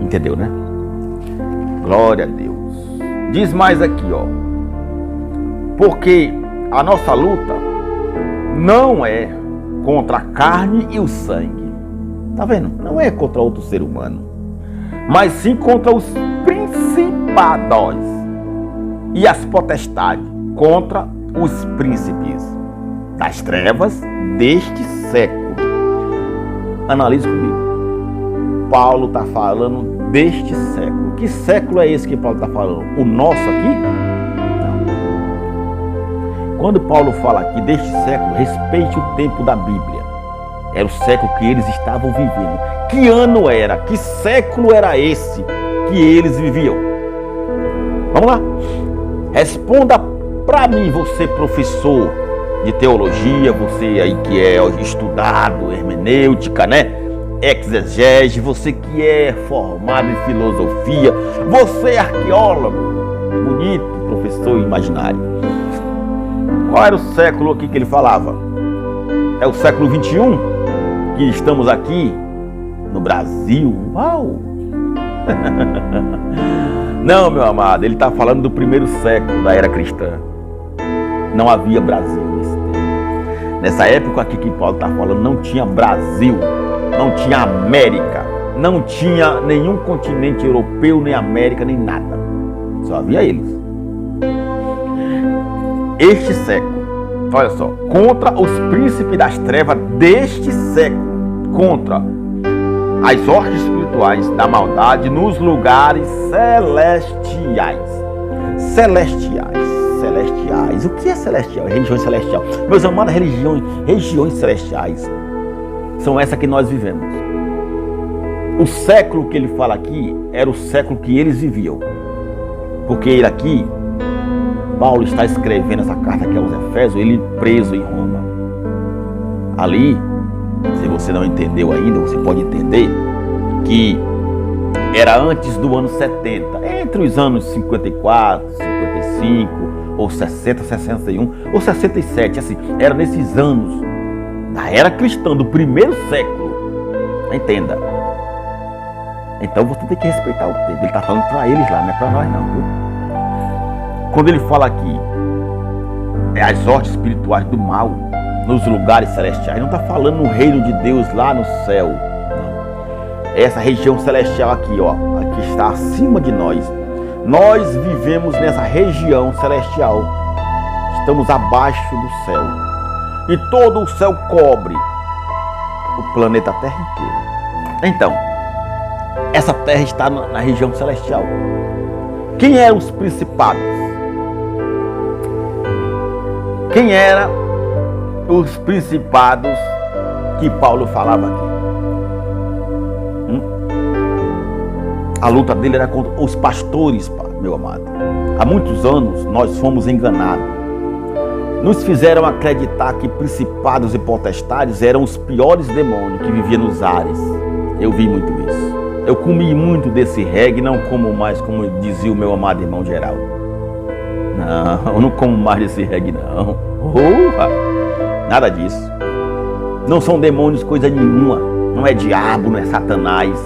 Entendeu, né? Glória a Deus. Diz mais aqui, ó. Porque a nossa luta não é contra a carne e o sangue. Tá vendo? Não é contra outro ser humano. Mas sim contra os principados e as potestades, contra os príncipes das trevas deste século. Analise comigo. Paulo está falando deste século. Que século é esse que Paulo está falando? O nosso aqui? Não. Quando Paulo fala aqui deste século, respeite o tempo da Bíblia. Era o século que eles estavam vivendo. Que ano era? Que século era esse que eles viviam? Vamos lá. Responda para mim, você professor de teologia, você aí que é estudado, hermenêutica, né? Exegese, você que é formado em filosofia, você é arqueólogo, bonito, professor imaginário. Qual era o século aqui que ele falava? É o século 21 que estamos aqui no Brasil? Uau! Não, meu amado, ele está falando do primeiro século da era cristã. Não havia Brasil nesse tempo. Nessa época aqui que Paulo está falando, não tinha Brasil, não tinha América, não tinha nenhum continente europeu, nem América, nem nada. Só havia eles. Este século, olha só, contra os príncipes das trevas deste século, contra as ordens espirituais da maldade nos lugares celestiais. Celestiais. O que é celestial? Religião celestial. Meus amados, regiões celestiais são essas que nós vivemos. O século que ele fala aqui era o século que eles viviam. Porque ele aqui, Paulo está escrevendo essa carta aqui aos Efésios, ele preso em Roma. Ali, se você não entendeu ainda, você pode entender que era antes do ano 70, entre os anos 54, 55, ou 60, 61, ou 67, assim, era nesses anos da era cristã, do primeiro século. Entenda. Então você tem que respeitar o tempo. Ele está falando para eles lá, não é para nós não, viu? Quando ele fala aqui, as hortas espirituais do mal nos lugares celestiais, não está falando no reino de Deus lá no céu, não. Essa região celestial aqui, ó, aqui está acima de nós. Nós vivemos nessa região celestial, estamos abaixo do céu, e todo o céu cobre o planeta Terra inteiro. Então, essa terra está na região celestial. Quem eram os principados? Quem eram os principados que Paulo falava aqui? A luta dele era contra os pastores, meu amado. Há muitos anos nós fomos enganados. Nos fizeram acreditar que principados e potestades eram os piores demônios que viviam nos ares. Eu vi muito isso. Eu comi muito desse reggae, não como mais, como dizia o meu amado irmão Geraldo. Não, eu não como mais desse reggae, não. Nada disso. Não são demônios coisa nenhuma. Não é diabo, não é Satanás.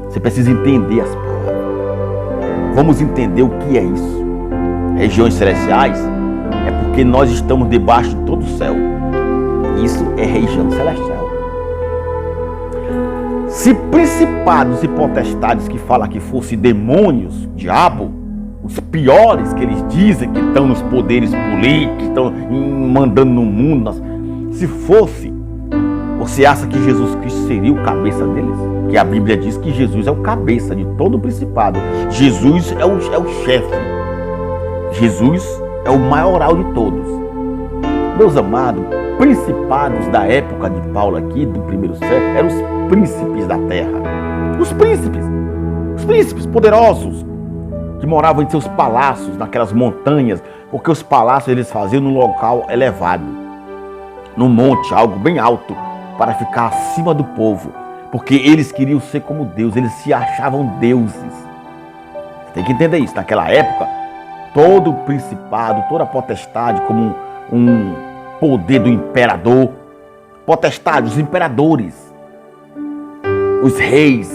Você precisa entender as palavras. Vamos entender o que é isso. Regiões celestiais é porque nós estamos debaixo de todo o céu. Isso é região celestial. Se principados e potestades que fala que fossem demônios, diabo, os piores que eles dizem que estão nos poderes políticos, que estão mandando no mundo, se fosse, você acha que Jesus Cristo seria o cabeça deles? Porque a Bíblia diz que Jesus é o cabeça de todo o principado. Jesus é o chefe. Jesus é o maioral de todos. Meus amados, principados da época de Paulo aqui, do primeiro século, eram os príncipes da terra. Os príncipes poderosos, que moravam em seus palácios, naquelas montanhas, porque os palácios eles faziam num local elevado, num monte, algo bem alto, para ficar acima do povo, porque eles queriam ser como Deus, eles se achavam deuses. Você tem que entender isso. Naquela época, todo principado, toda potestade, como um poder do imperador, potestade, os imperadores, os reis,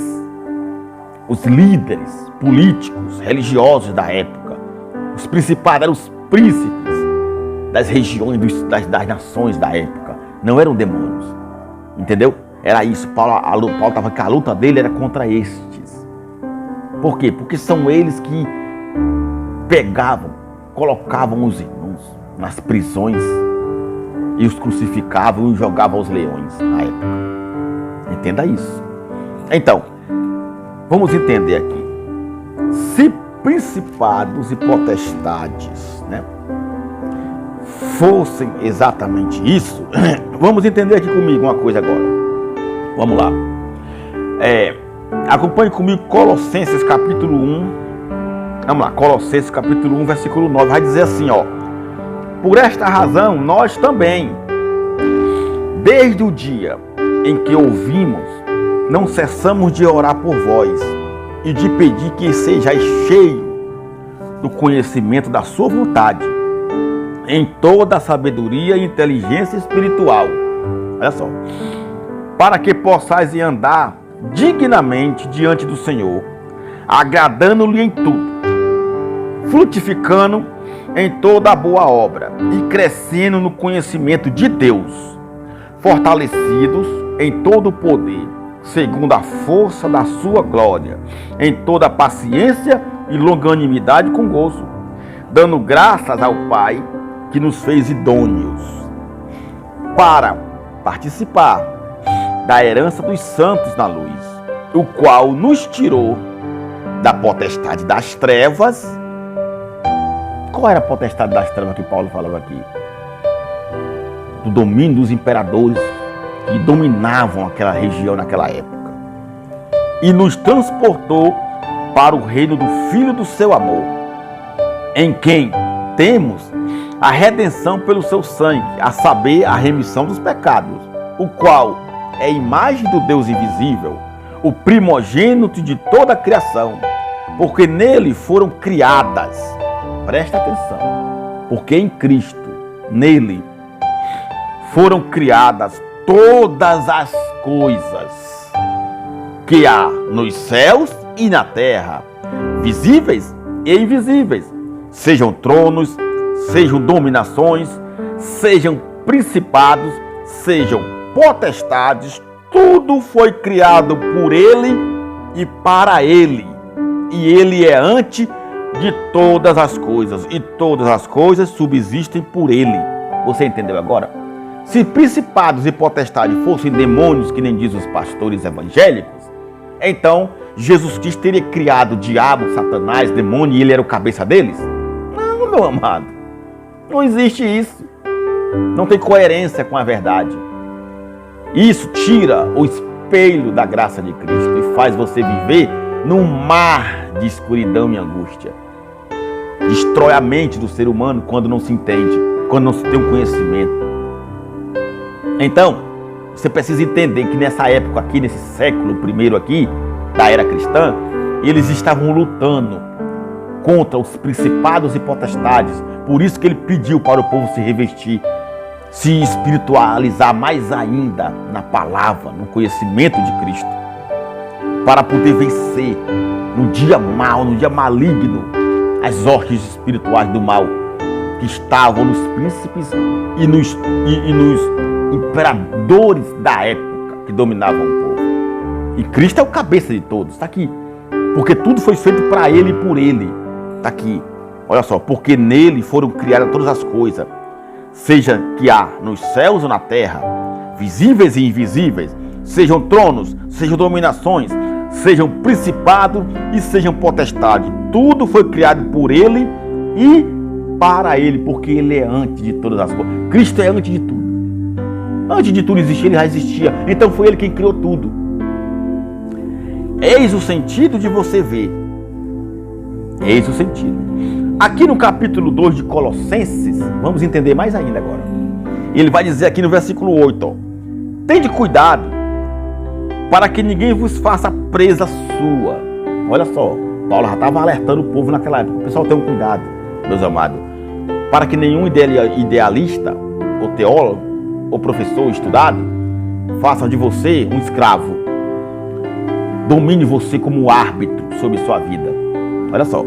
os líderes políticos, religiosos da época, os principados eram os príncipes das regiões, das nações da época, não eram demônios, entendeu? Era isso. Paulo estava que a luta dele era contra estes. Por quê? Porque são eles que pegavam, colocavam os irmãos nas prisões e os crucificavam e jogavam aos leões na época. Entenda isso. Então, vamos entender aqui. Se principados e potestades, né, fossem exatamente isso, vamos entender aqui comigo uma coisa agora. Vamos lá. Acompanhe comigo Colossenses capítulo 1. Vamos lá, Colossenses capítulo 1, versículo 9. Vai dizer assim, ó. Por esta razão, nós também, desde o dia em que ouvimos, não cessamos de orar por vós e de pedir que sejais cheios do conhecimento da sua vontade, em toda a sabedoria e inteligência espiritual. Olha só. Para que possais andar dignamente diante do Senhor, agradando-lhe em tudo, frutificando em toda a boa obra e crescendo no conhecimento de Deus, fortalecidos em todo o poder, segundo a força da sua glória, em toda a paciência e longanimidade com gozo, dando graças ao Pai que nos fez idôneos para participar da herança dos santos na luz, o qual nos tirou da potestade das trevas. Qual era a potestade das trevas que Paulo falava aqui? Do domínio dos imperadores, que dominavam aquela região naquela época. E nos transportou para o reino do Filho do seu amor, em quem temos a redenção pelo seu sangue, a saber, a remissão dos pecados, o qual é a imagem do Deus invisível, o primogênito de toda a criação, porque nele foram criadas, presta atenção, porque em Cristo, nele, foram criadas todas as coisas que há nos céus e na terra, visíveis e invisíveis, sejam tronos, sejam dominações, sejam principados, sejam potestades, tudo foi criado por ele e para ele. E ele é antes de todas as coisas, e todas as coisas subsistem por ele. Você entendeu agora? Se principados e potestades fossem demônios, que nem dizem os pastores evangélicos, então Jesus Cristo teria criado o diabo, Satanás, demônio, e ele era o cabeça deles? Não, meu amado. Não existe isso. Não tem coerência com a verdade. Isso tira o espelho da graça de Cristo e faz você viver num mar de escuridão e angústia. Destrói a mente do ser humano quando não se entende, quando não se tem um conhecimento. Então, você precisa entender que nessa época aqui, nesse século primeiro aqui, da era cristã, eles estavam lutando contra os principados e potestades. Por isso que ele pediu para o povo se revestir, se espiritualizar mais ainda na palavra, no conhecimento de Cristo, para poder vencer no dia mau, no dia maligno, as hostes espirituais do mal que estavam nos príncipes e nos imperadores da época que dominavam o povo. E Cristo é o cabeça de todos, está aqui. Porque tudo foi feito para ele e por ele. Está aqui. Olha só, porque nele foram criadas todas as coisas, seja que há nos céus ou na terra, visíveis e invisíveis, sejam tronos, sejam dominações, sejam principados e sejam potestades. Tudo foi criado por ele e para ele, porque ele é antes de todas as coisas. Cristo é antes de tudo. Antes de tudo existir, ele já existia. Então foi ele quem criou tudo. Eis o sentido de você ver. Eis o sentido. Aqui no capítulo 2 de Colossenses, vamos entender mais ainda agora. Ele vai dizer aqui no versículo 8, ó, tende cuidado para que ninguém vos faça presa sua. Olha só, Paulo já estava alertando o povo naquela época. O pessoal tenha cuidado, meus amados, para que nenhum idealista, ou teólogo, ou professor estudado, faça de você um escravo. Domine você como árbitro sobre sua vida. Olha só.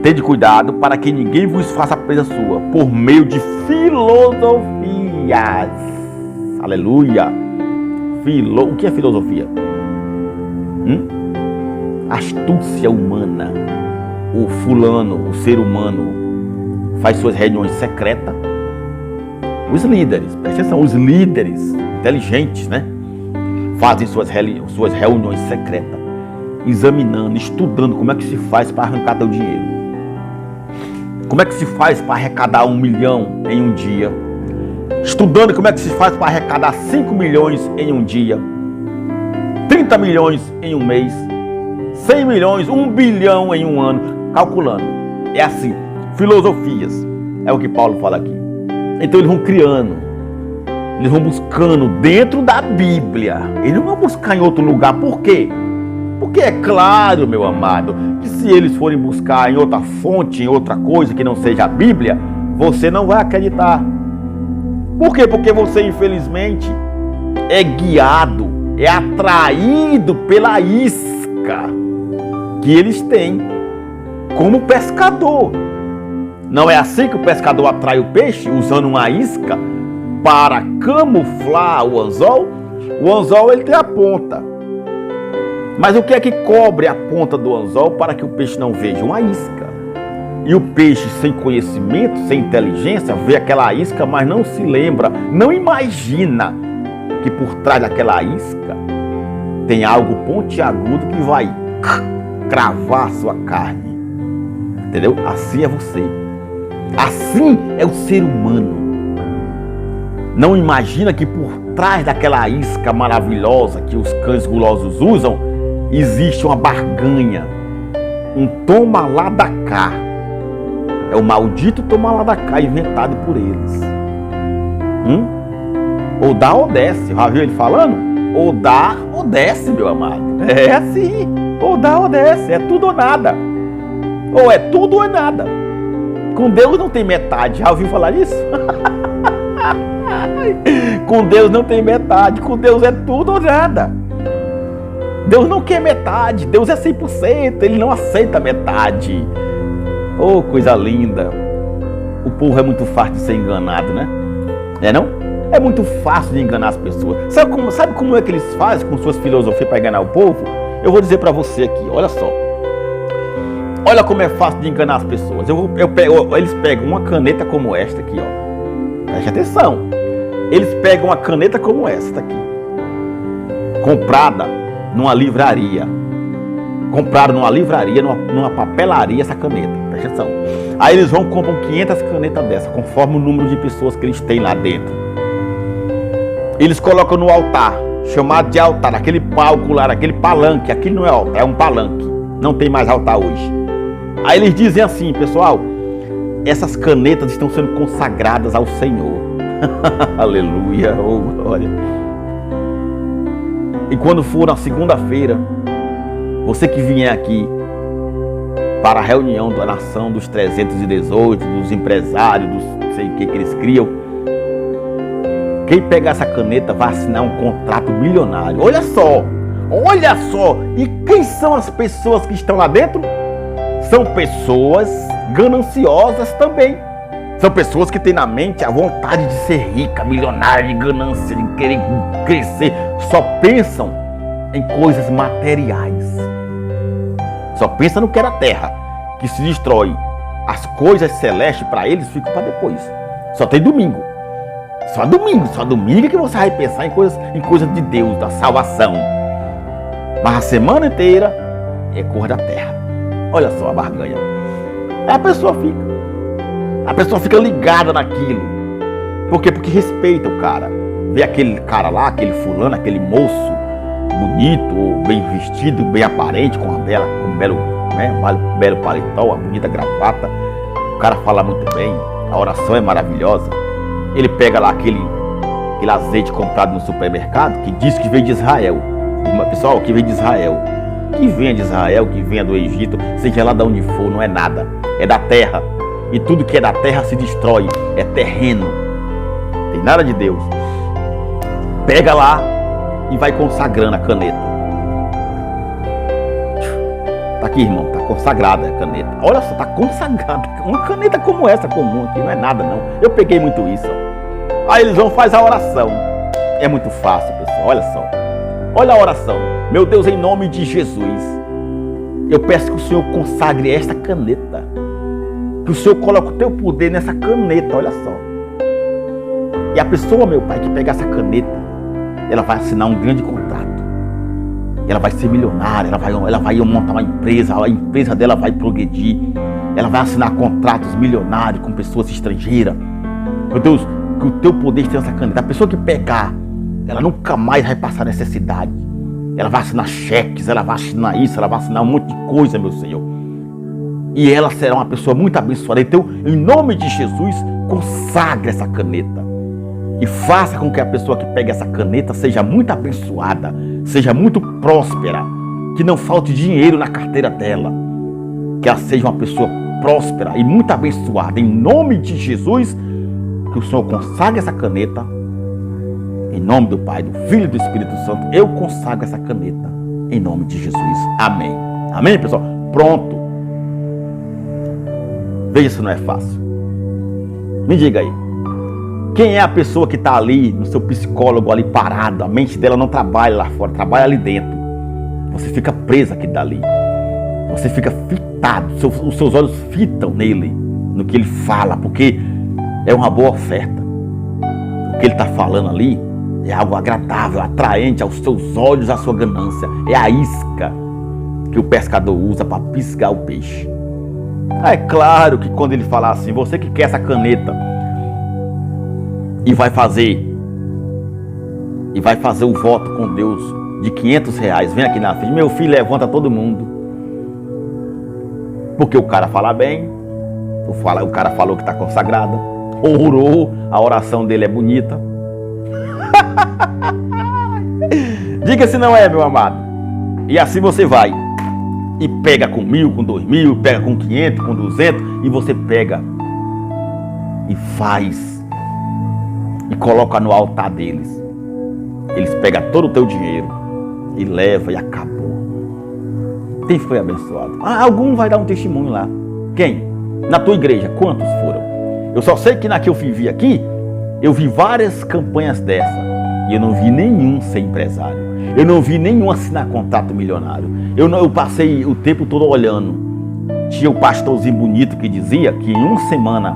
Tende cuidado para que ninguém vos faça presa sua por meio de filosofias. Aleluia. O que é filosofia? Astúcia humana. O fulano, o ser humano, faz suas reuniões secretas. Os líderes, presta atenção, os líderes inteligentes, né? Fazem suas reuniões secretas, examinando, estudando como é que se faz para arrancar teu dinheiro. Como é que se faz para arrecadar 1 milhão em um dia? Estudando como é que se faz para arrecadar 5 milhões em um dia, 30 milhões em um mês, 100 milhões, 1 bilhão em um ano, calculando. É assim, filosofias, é o que Paulo fala aqui. Então eles vão criando, eles vão buscando dentro da Bíblia, eles não vão buscar em outro lugar. Por quê? Porque é claro, meu amado, que se eles forem buscar em outra fonte, em outra coisa que não seja a Bíblia, você não vai acreditar. Por quê? Porque você, infelizmente, é guiado, é atraído pela isca que eles têm como pescador. Não é assim que o pescador atrai o peixe, usando uma isca para camuflar o anzol? O anzol ele tem a ponta. Mas o que é que cobre a ponta do anzol para que o peixe não veja? Uma isca. E o peixe sem conhecimento, sem inteligência, vê aquela isca, mas não se lembra, não imagina que por trás daquela isca tem algo pontiagudo que vai cravar sua carne. Entendeu? Assim é você. Assim é o ser humano. Não imagina que por trás daquela isca maravilhosa que os cães gulosos usam, existe uma barganha, um toma lá da cá. É o maldito toma lá da cá inventado por eles. Ou dá ou desce. Já viu ele falando? Ou dá ou desce, meu amado. É assim. Ou dá ou desce. É tudo ou nada. Ou é tudo ou é nada. Com Deus não tem metade. Já ouviu falar isso? Com Deus não tem metade. Com Deus é tudo ou nada. Deus não quer metade. Deus é 100%. Ele não aceita metade. Oh, coisa linda. O povo é muito fácil de ser enganado, né? É não? É muito fácil de enganar as pessoas. Sabe como é que eles fazem com suas filosofias para enganar o povo? Eu vou dizer para você aqui, olha só. Olha como é fácil de enganar as pessoas. Eles pegam uma caneta como esta aqui, ó. Preste atenção. Eles pegam uma caneta como esta aqui, comprada numa livraria. Compraram numa livraria, numa papelaria essa caneta. Preste atenção. Aí eles vão e compram 500 canetas dessa, conforme o número de pessoas que eles têm lá dentro. Eles colocam no altar, chamado de altar, aquele palco lá, aquele palanque. Aquilo não é altar, é um palanque. Não tem mais altar hoje. Aí eles dizem assim, pessoal, essas canetas estão sendo consagradas ao Senhor. Aleluia, oh glória. E quando for na segunda-feira, você que vier aqui para a reunião da nação dos 318, dos empresários, dos não sei o que eles criam, quem pegar essa caneta vai assinar um contrato milionário. Olha só, olha só. E quem são as pessoas que estão lá dentro? São pessoas gananciosas também. São pessoas que têm na mente a vontade de ser rica, milionária, de ganância, de querer crescer. Só pensam em coisas materiais. Só pensa no que é da terra, que se destrói. As coisas celestes para eles ficam para depois. Só tem domingo. Só domingo que você vai pensar em coisas de Deus, da salvação. Mas a semana inteira é cor da terra. Olha só a barganha. A pessoa fica ligada naquilo. Por quê? Porque respeita o cara. Vê aquele cara lá, aquele fulano, aquele moço bonito, bem vestido, bem aparente, com um belo paletó, uma bonita gravata. O cara fala muito bem, a oração é maravilhosa. Ele pega lá aquele azeite comprado no supermercado, que diz que veio de Israel. Pessoal, que vem de Israel. Que venha de Israel, que venha do Egito, seja lá de onde for, não é nada. É da terra. E tudo que é da terra se destrói. É terreno. Não tem nada de Deus. Pega lá e vai consagrando a caneta. Tá aqui, irmão. Tá consagrada a caneta. Olha só, tá consagrada. Uma caneta como essa, comum aqui, não é nada não. Eu peguei muito isso. Aí eles vão fazer a oração. É muito fácil, pessoal. Olha só. Olha a oração. Meu Deus, em nome de Jesus, eu peço que o Senhor consagre esta caneta. Que o Senhor coloque o teu poder nessa caneta, olha só. E a pessoa, meu Pai, que pegar essa caneta, ela vai assinar um grande contrato. Ela vai ser milionária, ela vai montar uma empresa, a empresa dela vai progredir. Ela vai assinar contratos milionários com pessoas estrangeiras. Meu Deus, que o teu poder esteja nessa caneta. A pessoa que pegar, ela nunca mais vai passar necessidade. Ela vai assinar cheques, ela vai assinar isso, ela vai assinar um monte de coisa, meu Senhor. E ela será uma pessoa muito abençoada. Então, em nome de Jesus, consagre essa caneta. E faça com que a pessoa que pegue essa caneta seja muito abençoada, seja muito próspera, que não falte dinheiro na carteira dela. Que ela seja uma pessoa próspera e muito abençoada. Em nome de Jesus, que o Senhor consagre essa caneta. Em nome do Pai, do Filho e do Espírito Santo, eu consagro essa caneta. Em nome de Jesus. Amém. Amém, pessoal? Pronto. Veja se não é fácil. Me diga aí. Quem é a pessoa que está ali, no seu psicólogo ali parado? A mente dela não trabalha lá fora, trabalha ali dentro. Você fica preso aqui dali. Você fica fitado. Os seus olhos fitam nele, no que ele fala, porque é uma boa oferta. O que ele está falando ali é algo agradável, atraente aos seus olhos, à sua ganância. É a isca que o pescador usa para piscar o peixe. É claro que quando ele falar assim, você que quer essa caneta e vai fazer e vai fazer o voto com Deus de R$ 500. Vem aqui na frente, meu filho, levanta todo mundo. Porque o cara fala bem, o cara falou que está consagrado, orou, a oração dele é bonita. Diga se não é, meu amado. E assim você vai e pega com 1.000, com 2.000, pega com 500, com 200, e você pega e faz e coloca no altar deles. Eles pegam todo o teu dinheiro e leva e acabou. Quem foi abençoado? Algum vai dar um testemunho lá. Quem? Na tua igreja, quantos foram? Eu só sei que na que eu vivi aqui, eu vi várias campanhas dessa e eu não vi nenhum ser empresário. Eu não vi nenhum assinar contrato milionário. Eu passei o tempo todo olhando. Tinha o pastorzinho bonito que dizia que em uma semana,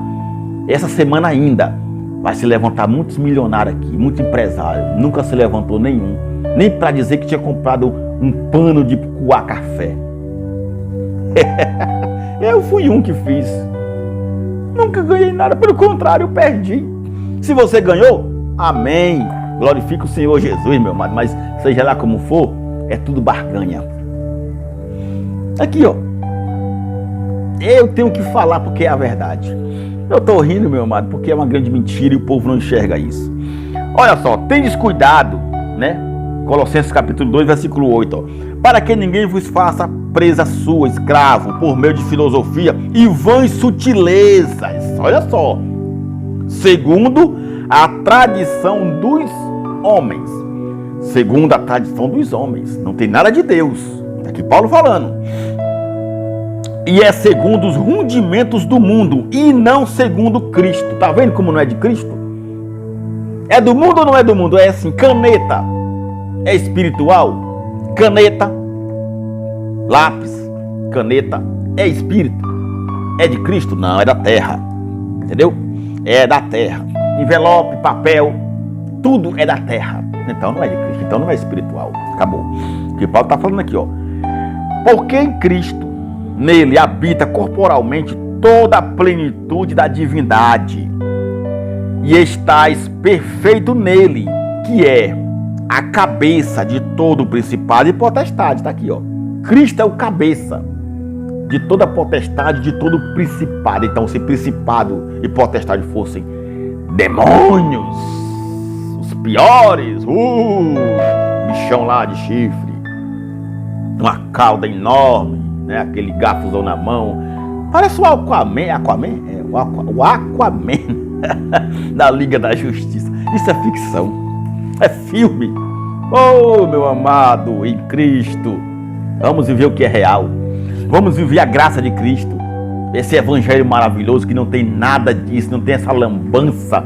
essa semana ainda, vai se levantar muitos milionários aqui, muito empresário. Nunca se levantou nenhum. Nem para dizer que tinha comprado um pano de coar café. Eu fui um que fiz. Nunca ganhei nada, pelo contrário, eu perdi. Se você ganhou, amém. Glorifica o Senhor Jesus, meu amado. Mas seja lá como for, é tudo barganha. Aqui, ó. Eu tenho que falar porque é a verdade. Eu tô rindo, meu amado, porque é uma grande mentira e o povo não enxerga isso. Olha só, tendes cuidado, né? Colossenses capítulo 2, versículo 8, ó. Para que ninguém vos faça presa sua, escravo, por meio de filosofia e vãs sutilezas. Olha só. Segundo a tradição dos homens. Segundo a tradição dos homens. Não tem nada de Deus. Aqui Paulo falando. E é segundo os rudimentos do mundo e não segundo Cristo. Tá vendo como não é de Cristo? É do mundo ou não é do mundo? É assim, caneta é espiritual? Caneta, lápis, caneta é espírito? É de Cristo? Não, é da terra. Entendeu? É da terra. Envelope, papel, tudo é da terra. Então não é de Cristo, então não é espiritual. Acabou. O que Paulo está falando aqui, ó. Porque em Cristo, nele habita corporalmente toda a plenitude da divindade. E estais perfeito nele, que é a cabeça de todo o principado e potestade. Está aqui, ó. Cristo é o cabeça de toda a potestade, de todo o principado. Então, se principado e potestade fossem demônios, os piores, bichão lá de chifre, uma cauda enorme, né? Aquele garfozão na mão, parece o Aquaman, o Aquaman da Liga da Justiça. Isso é ficção, é filme. Oh, meu amado, em Cristo, vamos viver o que é real. Vamos viver a graça de Cristo. Esse evangelho maravilhoso que não tem nada disso, não tem essa lambança.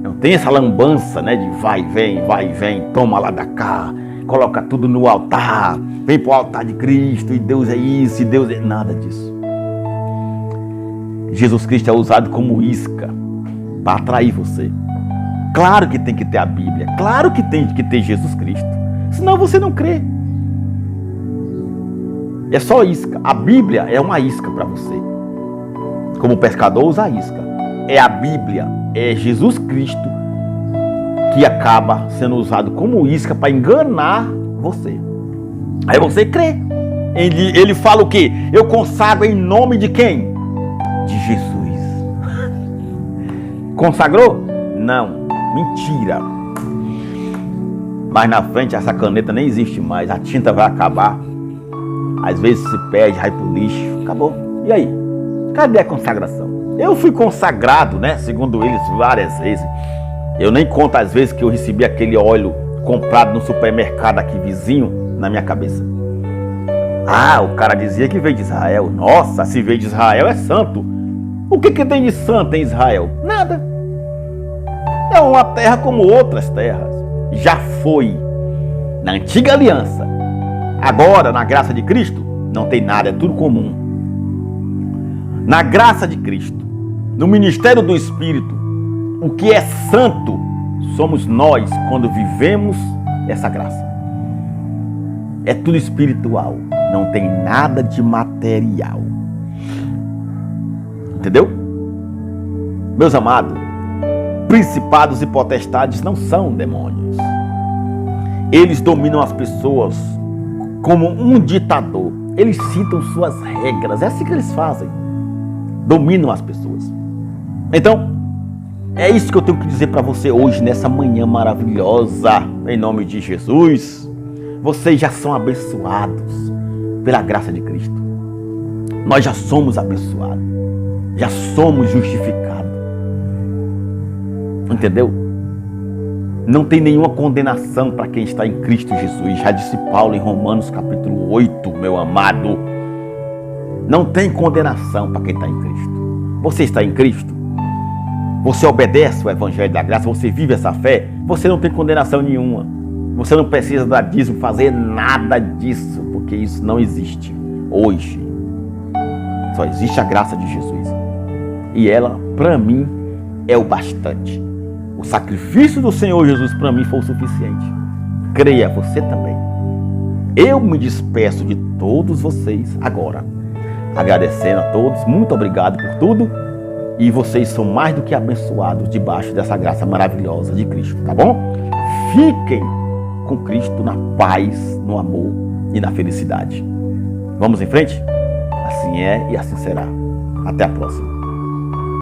Não tem essa lambança, né? De vai e vem, toma lá da cá, coloca tudo no altar, vem pro altar de Cristo, e Deus é isso, e Deus é... Nada disso. Jesus Cristo é usado como isca para atrair você. Claro que tem que ter a Bíblia, claro que tem que ter Jesus Cristo, senão você não crê. É só isca. A Bíblia é uma isca para você. Como o pescador usa a isca. É a Bíblia, é Jesus Cristo que acaba sendo usado como isca para enganar você. Aí você crê. Ele fala o quê? Eu consagro em nome de quem? De Jesus. Consagrou? Não. Mentira. Mas na frente essa caneta nem existe mais. A tinta vai acabar. Às vezes se perde, vai pro lixo. Acabou. E aí? Cadê a consagração? Eu fui consagrado, né? Segundo eles, várias vezes. Eu nem conto as vezes que eu recebi aquele óleo comprado no supermercado aqui vizinho na minha cabeça. Ah, o cara dizia que veio de Israel. Nossa, se veio de Israel é santo. O que tem de santo em Israel? Nada. É uma terra como outras terras. Já foi na antiga aliança. Agora, na graça de Cristo, não tem nada, é tudo comum. Na graça de Cristo, no ministério do Espírito, o que é santo somos nós quando vivemos essa graça. É tudo espiritual, não tem nada de material. Entendeu? Meus amados, principados e potestades não são demônios. Eles dominam as pessoas como um ditador. Eles citam suas regras. É assim que eles fazem. Dominam as pessoas. Então, é isso que eu tenho que dizer para você hoje, nessa manhã maravilhosa, em nome de Jesus. Vocês já são abençoados pela graça de Cristo. Nós já somos abençoados. Já somos justificados. Entendeu? Não tem nenhuma condenação para quem está em Cristo Jesus. Já disse Paulo em Romanos capítulo 8, meu amado. Não tem condenação para quem está em Cristo. Você está em Cristo? Você obedece o Evangelho da Graça? Você vive essa fé? Você não tem condenação nenhuma. Você não precisa dar dízimo, fazer nada disso, porque isso não existe hoje. Só existe a graça de Jesus. E ela, para mim, é o bastante. O sacrifício do Senhor Jesus para mim foi o suficiente. Creia, você também. Eu me despeço de todos vocês agora, agradecendo a todos. Muito obrigado por tudo. E vocês são mais do que abençoados debaixo dessa graça maravilhosa de Cristo, tá bom? Fiquem com Cristo na paz, no amor e na felicidade. Vamos em frente? Assim é e assim será. Até a próxima.